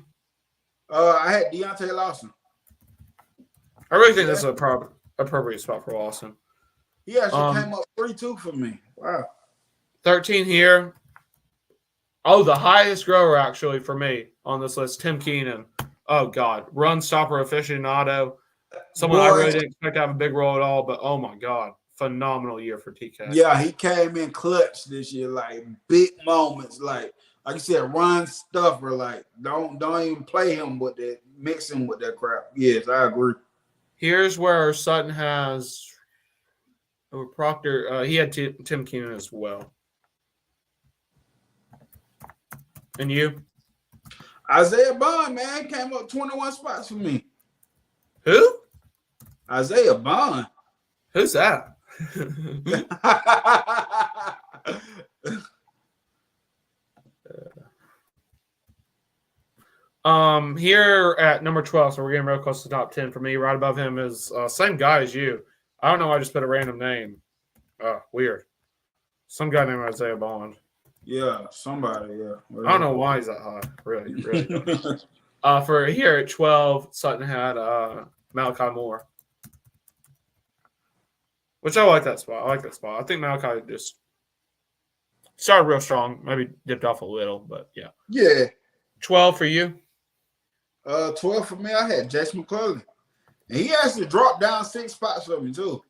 I had Deontay Lawson. I really think this is an appropriate spot for Lawson. He actually came up 3-2 for me. Wow. 13 here. Oh, the highest grower actually for me on this list, Tim Keenan. Oh, God. Run stopper aficionado. Someone I really didn't expect to have a big role at all, but oh, my God. Phenomenal year for TK. Yeah, he came in clutch this year, like big moments. Like you said, run stuffer. Like, don't even play him with that, mix him with that crap. Yes, I agree. Here's where Sutton has Proctor. He had Tim Keenan as well. And you? Isaiah Bond, man, came up 21 spots for me. Who? Isaiah Bond. Who's that? Here at number 12, so we're getting real close to the top 10 for me. Right above him is same guy as you. I don't know why I just put a random name. Weird. Some guy named Isaiah Bond. Yeah, somebody, yeah. I don't know why he's that high. Really don't. For here at 12, Sutton had Malachi Moore. Which I like that spot. I think Malachi just started real strong. Maybe dipped off a little, but yeah. Yeah. 12 for you? 12 for me, I had Jason McClellan. And he actually dropped down 6 spots for me, too.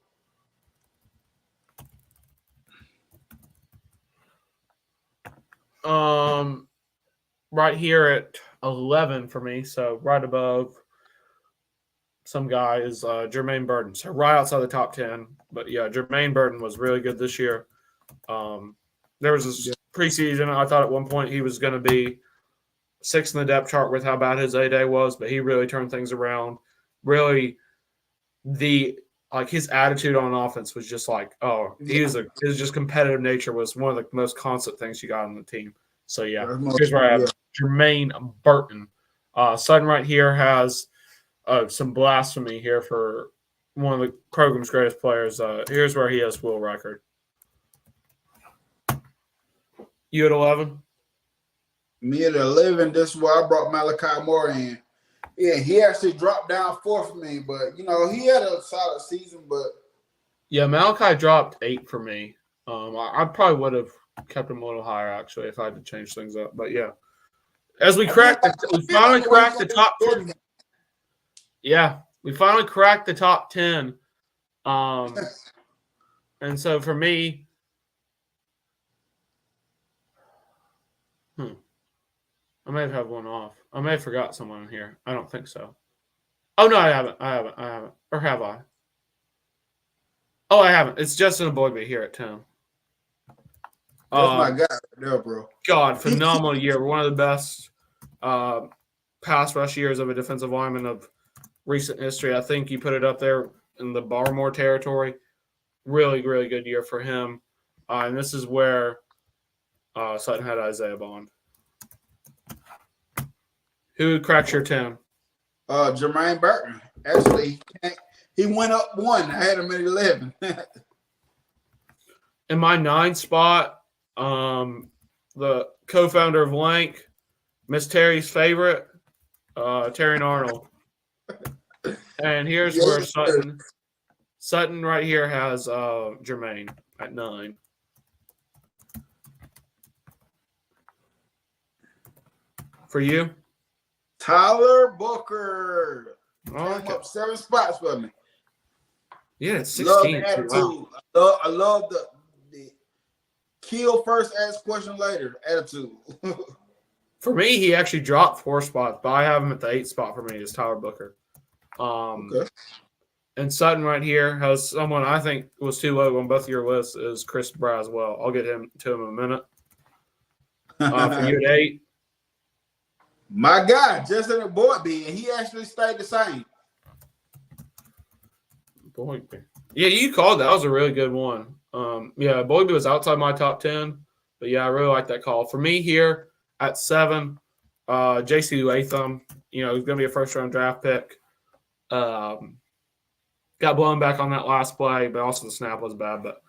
Right here at 11 for me, so right above some guy is Jermaine Burton. So right outside the top 10. But yeah, Jermaine Burton was really good this year. There was this preseason, I thought at one point he was going to be 6th in the depth chart with how bad his A-Day was, but he really turned things around. Really, his attitude on offense was just like, his just competitive nature was one of the most constant things you got on the team. So yeah, here's where I have Jermaine Burton. Sutton right here has some blasphemy here for one of the program's greatest players. Here's where he has Will record. You at 11? Me at 11, this is where I brought Malachi Moore in. Yeah, he actually dropped down 4 for me, but, he had a solid season, but. Yeah, Malachi dropped 8 for me. I probably would have kept him a little higher, actually, if I had to change things up. But, yeah. As we finally cracked the top 10. Yeah, we finally cracked the top 10. And so for me, I may have had one off. I may have forgot someone in here. I don't think so. Oh, no, I haven't. Or have I? Oh, I haven't. It's Justin Aboigbe here at 10. That's my guy right there, bro. God, phenomenal year. One of the best pass rush years of a defensive lineman of recent history. I think you put it up there in the Barmore territory. Really, really good year for him. And this is where Sutton had Isaiah Bond. Who cracks your 10? Jermaine Burton. Actually, he went up 1. I had him at 11. In my 9 spot, the co-founder of Lank, Miss Terry's favorite, Terry Arnold. And here's where Sutton right here has Jermaine at 9. For you? Tyler Booker. Oh, Came up 7 spots for me. yeah, it's 16. Love the attitude. Wow. I love the kill first, ask question later attitude. For me, he actually dropped 4 spots, but I have him at the 8th spot for me is Tyler Booker. Okay. And Sutton right here has someone I think was too low on both of your lists is Chris Braswell. I'll get him to him in a minute. For you at 8. My guy, Justin Boydby, and he actually stayed the same. Boydby. Yeah, you called that. That was a really good one. Yeah, Boydby was outside my top 10, but yeah, I really like that call. For me here at 7, J.C. Latham, he's going to be a first-round draft pick. Got blown back on that last play, but also the snap was bad. But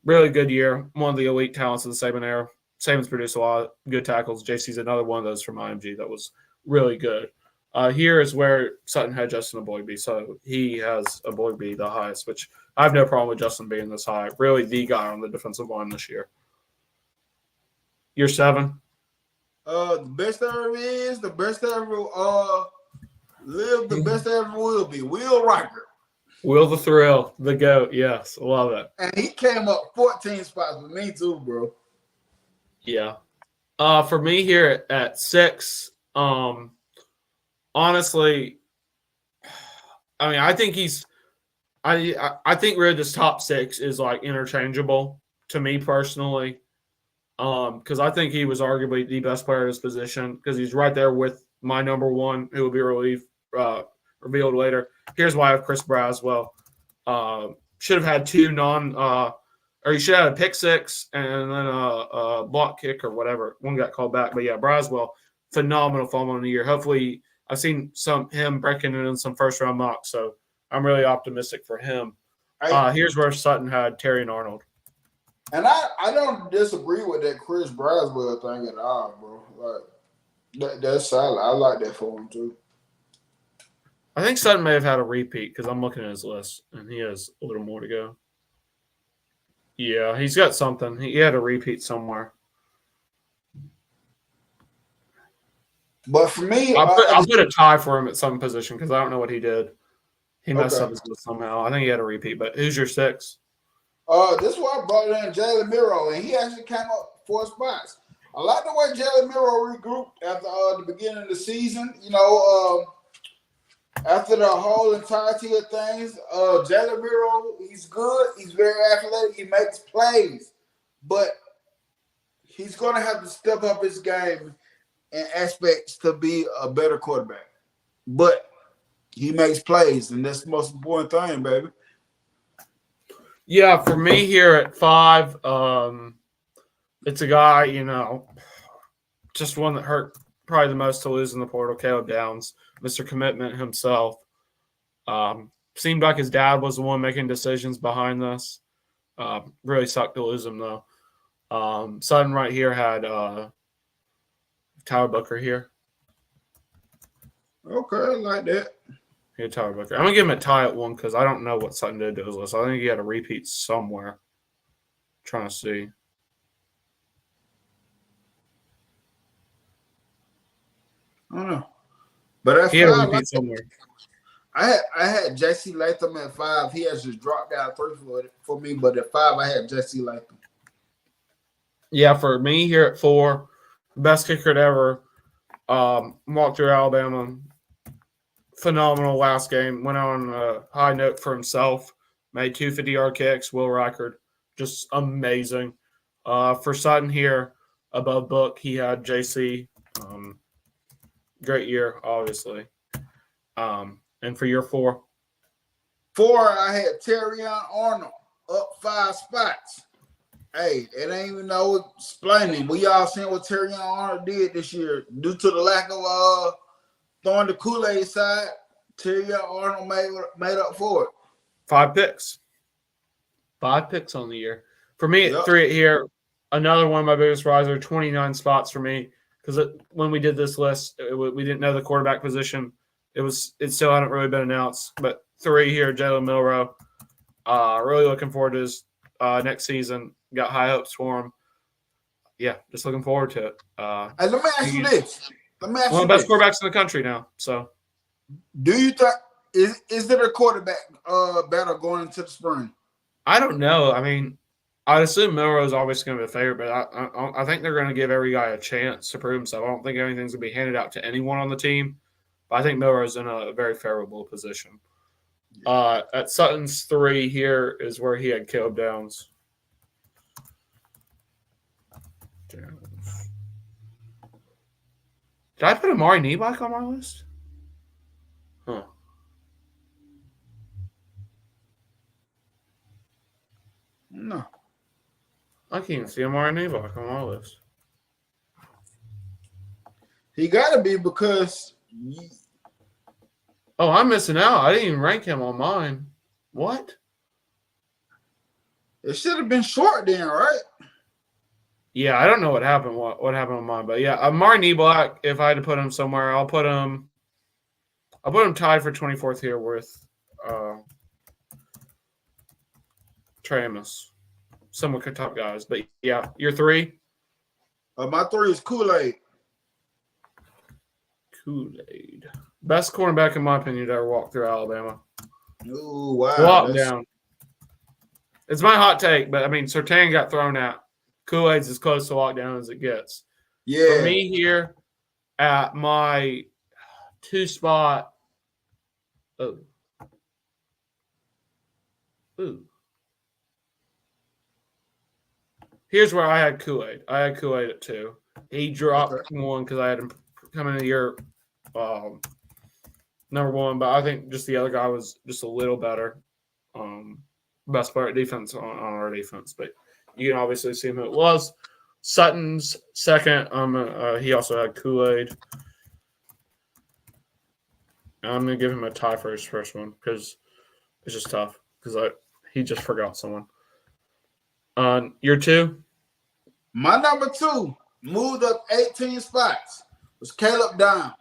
really good year. One of the elite talents of the Saban era. Saban's produced a lot of good tackles. JC's another one of those from IMG that was really good. Here is where Sutton had Justin Boydby. So he has a Boydby the highest, which I have no problem with Justin being this high. Really the guy on the defensive line this year. You're 7? The best ever is, the best ever live, the best ever will be. Will Riker. Will the Thrill, the GOAT. Yes, love it. And he came up 14 spots with me too, bro. Yeah. For me here at 6, honestly, I mean, I think I think really this top 6 is like interchangeable to me personally. Because I think he was arguably the best player at his position because he's right there with my number 1, who will be revealed later. Here's why I have Chris Braswell. Should have had 2 or he should have had a pick 6 and then a block kick or whatever. One got called back. But yeah, Braswell, phenomenal fumble in the year. Hopefully, I've seen him breaking in some first-round mocks, so I'm really optimistic for him. Here's where Sutton had Terry and Arnold. And I don't disagree with that Chris Braswell thing at all, bro. Like that's solid. I like that for him too. I think Sutton may have had a repeat because I'm looking at his list, and he has a little more to go. Yeah, he's got something. He had a repeat somewhere. But for me, I'll put a tie for him at some position because I don't know what he did. He messed up his list somehow. I think he had a repeat. But who's your 6? This is why I brought in Jalen Miro, and he actually came up 4 spots. I like the way Jalen Miro regrouped after the beginning of the season. After the whole entirety of things, Jalen Miro, he's good. He's very athletic. He makes plays. But he's going to have to step up his game in aspects to be a better quarterback. But he makes plays, and that's the most important thing, baby. Yeah, for me here at 5, it's a guy, just one that hurt probably the most to lose in the portal, Caleb Downs, Mr. Commitment himself. Seemed like his dad was the one making decisions behind this. Really sucked to lose him, though. Sutton right here had Tyler Booker here. Okay, I like that. He had Tyler Booker. I'm going to give him a tie at 1 because I don't know what Sutton did to his list. I think he had a repeat somewhere. Trying to see. I don't know. But at He had a 5, repeat somewhere. I had J.C. Latham at 5. He has just dropped down 3 for me, but at 5, I had J.C. Latham. Yeah, for me here at 4, best kicker ever. Walked through Alabama. Phenomenal last game. Went on a high note for himself. Made 2 50-yard kicks. Will Reichard. Just amazing. For Sutton here, above Book, he had JC. great year, obviously. And for year 4? 4, I had Terrion Arnold up 5 spots. Hey, it ain't even no explaining. We all seen what Terrion Arnold did this year due to the lack of throwing the Kool-Aid side. Terrion Arnold made up for it. 5 picks. 5 picks on the year. For me, Yep. 3 here. Another one of my biggest riser, 29 spots for me. Because when we did this list, we didn't know the quarterback position. It still hadn't really been announced. But 3 here, Jalen Milroe. Really looking forward to his next season. Got high hopes for him. Yeah, just looking forward to it. Hey, let me ask you this. One of the best quarterbacks in the country now. So, do you think is there a quarterback battle going into the spring? I don't know. I mean, I'd assume Milroe is always going to be a favorite, but I think they're going to give every guy a chance to prove himself. I don't think anything's going to be handed out to anyone on the team, but I think Milroe is in a very favorable position. At Sutton's 3 here is where he had Caleb Downs. Did I put Amari Nebach on my list? Huh. No. I can't even see Amari Nebach on my list. He got to be because Oh, I'm missing out. I didn't even rank him on mine. What? it should have been short then, right? Yeah, I don't know what happened. What happened on mine, but yeah, Amari Nebach. If I had to put him somewhere, I'll put him tied for 24th here with Trey Amos. Some of the top guys, but yeah, your 3. My 3 is Kool-Aid. Kool-Aid, best cornerback in my opinion to ever walk through Alabama. Ooh, wow. Lockdown. It's my hot take, but I mean, Surtain got thrown out. Kool-Aid's as close to lockdown as it gets. Yeah. For me here at my 2 spot. Oh. Ooh. Here's where I had Kool-Aid. I had Kool-Aid at 2. He dropped 1 because I had him coming in the year number 1, but I think just the other guy was just a little better. Best player at defense on our defense, but you can obviously see who it was. Sutton's 2nd. He also had Kool-Aid. I'm going to give him a tie for his first one because it's just tough because he just forgot someone. Your 2? My number 2 moved up 18 spots. Was Caleb Downs.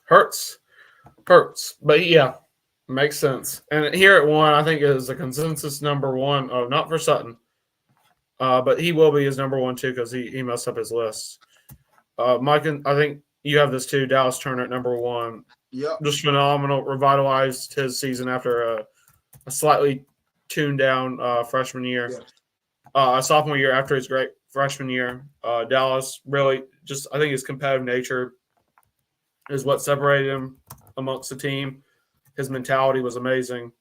Hurts. But yeah, makes sense. And here at 1, I think is a consensus number 1. Oh, not for Sutton. But he will be his number 1 too because he messed up his list. Mike, I think you have this too. Dallas Turner at number 1. Yep. Just phenomenal. Revitalized his season after a slightly tuned down freshman year. Yes. A sophomore year after his great freshman year. Dallas really just, I think his competitive nature is what separated him amongst the team. His mentality was amazing.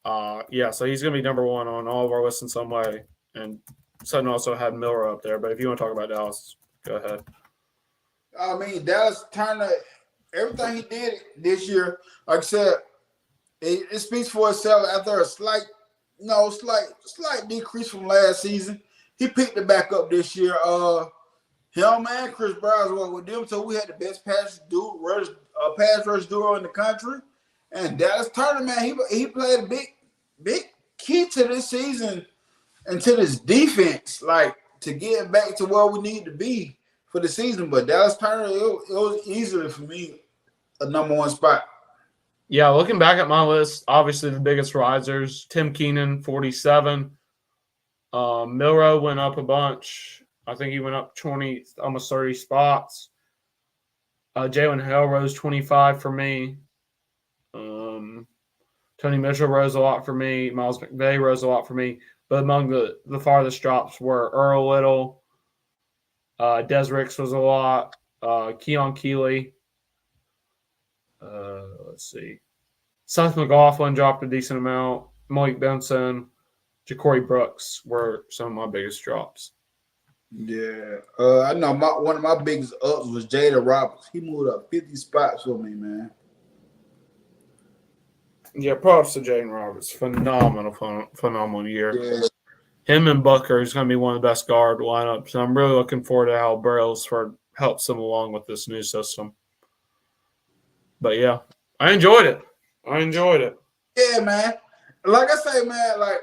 So he's going to be number 1 on all of our lists in some way. And Sutton also had Miller up there. But if you want to talk about Dallas, go ahead. I mean, Dallas Turner, everything he did this year, like I said, it speaks for itself after a slight decrease from last season. He picked it back up this year. Him and Chris Brown were with them, so we had the best pass rush duo in the country. And Dallas Turner, man, he played a big key to this season and to this defense, like to get back to where we need to be for the season. But Dallas Turner, it was easily for me a number 1 spot. Yeah, looking back at my list, obviously the biggest risers, Tim Keenan, 47. Milroe went up a bunch. I think he went up 20, almost 30 spots. Jalen Hill rose 25 for me. Tony Mitchell rose a lot for me. Miles McVay rose a lot for me. But among the farthest drops were Earl Little. Des Ricks was a lot. Keon Keeley. Let's see. Seth McLaughlin dropped a decent amount. Malik Benson, Ja'Cory Brooks were some of my biggest drops. Yeah. I know one of my biggest ups was Jada Roberts. He moved up 50 spots for me, man. Yeah, props to Jaden Roberts. Phenomenal year. Yeah. Him and Bucker is going to be one of the best guard lineups. And I'm really looking forward to how Brailsford helps them along with this new system. But yeah, I enjoyed it. Yeah, man. Like I say, man, like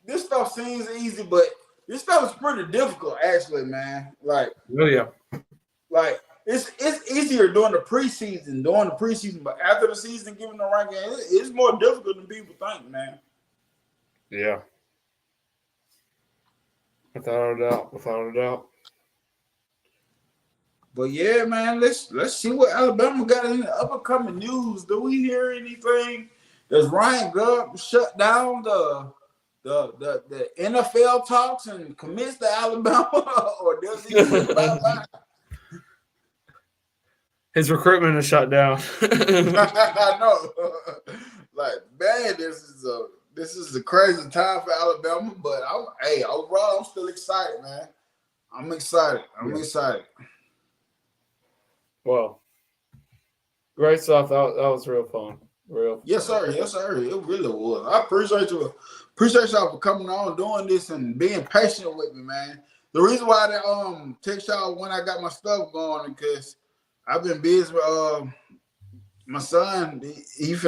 this stuff seems easy, but this stuff is pretty difficult, actually, man. Like, Oh yeah. like it's easier during the preseason, but after the season, giving the ranking, it's more difficult than people think, man. Yeah. Without a doubt. But yeah, man, let's see what Alabama got in the upcoming news. Do we hear anything? Does Ryan Grubb shut down the NFL talks and commits to Alabama, or does he say bye-bye? His recruitment is shut down. I know. Like, man, this is a crazy time for Alabama, but overall, I'm still excited, man. I'm excited. Well, great stuff. That was real fun. Yes, sir. It really was. I appreciate y'all for coming on, doing this, and being patient with me, man. The reason why I text y'all when I got my stuff going because I've been busy with my son. He's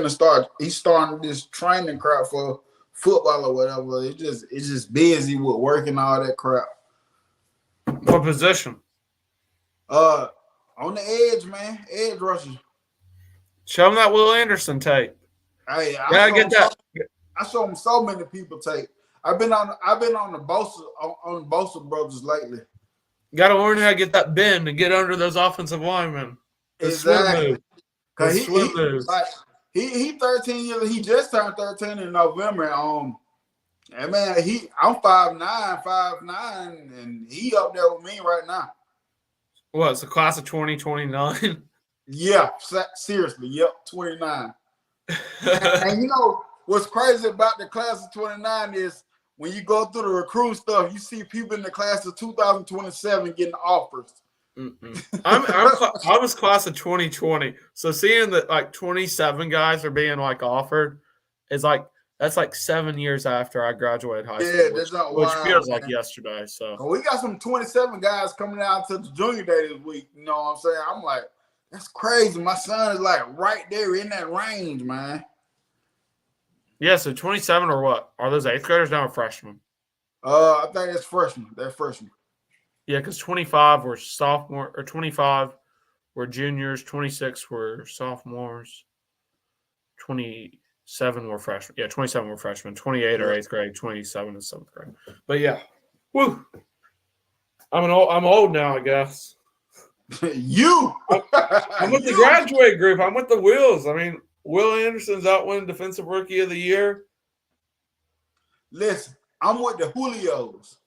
starting this training crap for football or whatever. It's just busy with working all that crap. What position? On the edge, man. Edge rusher. Show him that Will Anderson tape. Hey, I show him so many people tape. I've been on the Bosa brothers lately. Got to learn how to get that bend and get under those offensive linemen. Exactly. Cause he 13 years. He just turned 13 in November. And man, I'm 5'9", and he up there with me right now. What? It's the class of 2029. Yeah, seriously. Yep, 29. And you know what's crazy about the class of 29 is when you go through the recruit stuff, you see people in the class of 2027 getting offers. I was class of 2020, so seeing that like 27 guys are being like offered is like that's like 7 years after I graduated high school, which feels like yesterday. So we got some 27 guys coming out to the junior day this week. You know what I'm saying? I'm like, that's crazy. My son is like right there in that range, man. Yeah, so 27 or what? Are those 8th graders now or freshmen? I think it's freshmen. They're freshmen. Yeah, because 25 were sophomore, or 25 were juniors, 26 were sophomores, 27 were freshmen. Yeah, 27 were freshmen. 28 are 8th grade, 27 is 7th grade. But yeah, woo. I'm old now, I guess. I'm with the graduate group. I'm with the Wills. I mean, Will Anderson's out winning Defensive Rookie of the Year. Listen, I'm with the Julios.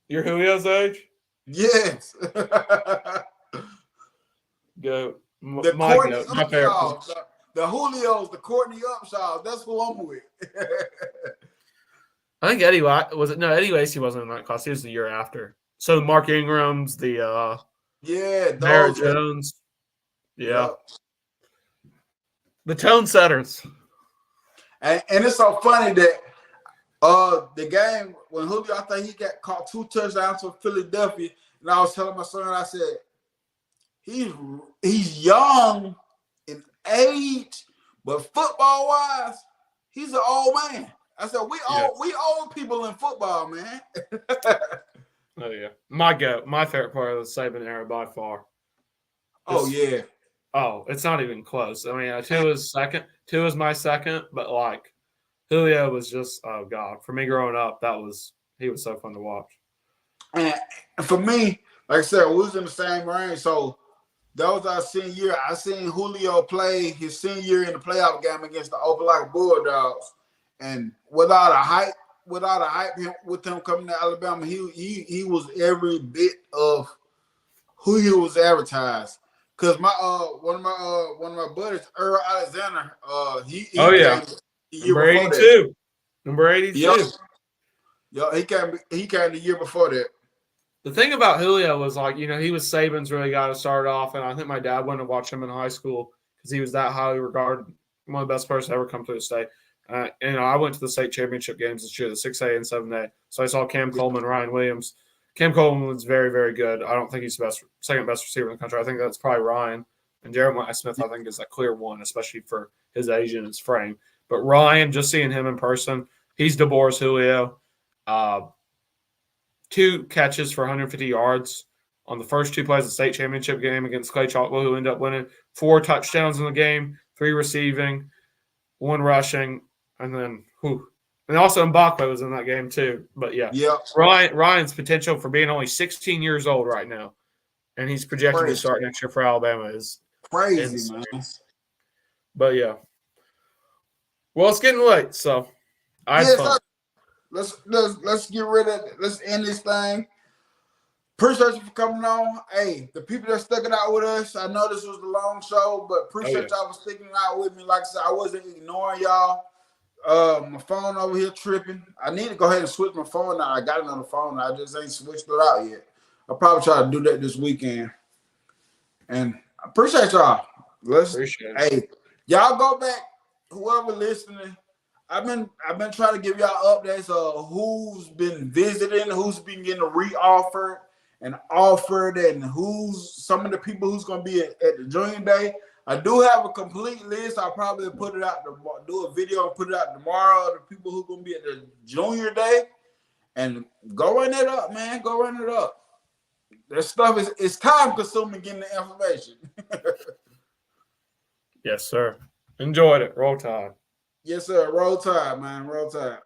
You're Julio's age? Yes. Go. The Courtney Upshaws. The Julios, the Courtney Upshaws. That's who I'm with. I think Eddie Lacy wasn't in that class. He was the year after. So Mark Ingram's, Barrett Jones. Yeah. Yep. The tone setters. And it's so funny that the game when Julio, I think he got caught 2 touchdowns for Philadelphia, and I was telling my son, I said, he's young in age, but football wise, he's an old man. I said, we old people in football, man. Oh yeah, my favorite part of the Saban era by far. Yeah. Oh, it's not even close. I mean, 2 is second. 2 is my second, but like Julio was just God. For me growing up, he was so fun to watch. And for me, like I said, we was in the same range. So that was our senior year. I seen Julio play his senior year in the playoff game against the Opelika Bulldogs, and without a hype with him coming to Alabama, he was every bit of who he was advertised. Cause my one of my buddies, Earl Alexander, he came the year number 82. Number 82. Yeah, he came the year before that. The thing about Julio was like, he was Saban's really got to start off, and I think my dad went to watch him in high school because he was that highly regarded, one of the best players to ever come through the state. I went to the state championship games this year, the 6A and 7A. So I saw Cam Coleman, Ryan Williams. Cam Coleman was very, very good. I don't think he's the second best receiver in the country. I think that's probably Ryan. And Jeremiah Smith, I think, is a clear one, especially for his age and his frame. But Ryan, just seeing him in person, he's DeBoer's Julio. 2 catches for 150 yards on the first 2 plays of the state championship game against Clay Chalkwell, who ended up winning. 4 touchdowns in the game, 3 receiving, 1 rushing, and then and also Mbakwe was in that game too. But yeah, Ryan's potential for being only 16 years old right now, and he's projected to start next year for Alabama is crazy, insane. man. But yeah, well, it's getting late, so I had fun. Let's get rid of it. Let's end this thing. Appreciate you for coming on. Hey, the people that stuck it out with us. I know this was a long show, but appreciate y'all for sticking it out with me. Like I said, I wasn't ignoring y'all. My phone over here tripping. I need to go ahead and switch my phone now. I got it on the phone. I just ain't switched it out yet. I'll probably try to do that this weekend. And I appreciate y'all. Hey, y'all go back. Whoever listening. I've been trying to give y'all updates of who's been visiting, who's been getting reoffered and offered, and who's some of the people who's going to be at the Junior Day. I do have a complete list. I'll probably put it out, do a video and put it out tomorrow of the people who's going to be at the Junior Day. And go run it up, man. Go run it up. That stuff is time consuming getting the information. Yes, sir. Enjoyed it. Roll Tide. Yes, sir. Roll Tide, man. Roll Tide.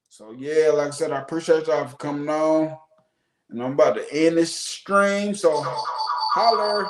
So, yeah, like I said, I appreciate y'all for coming on. And I'm about to end this stream. So, holler.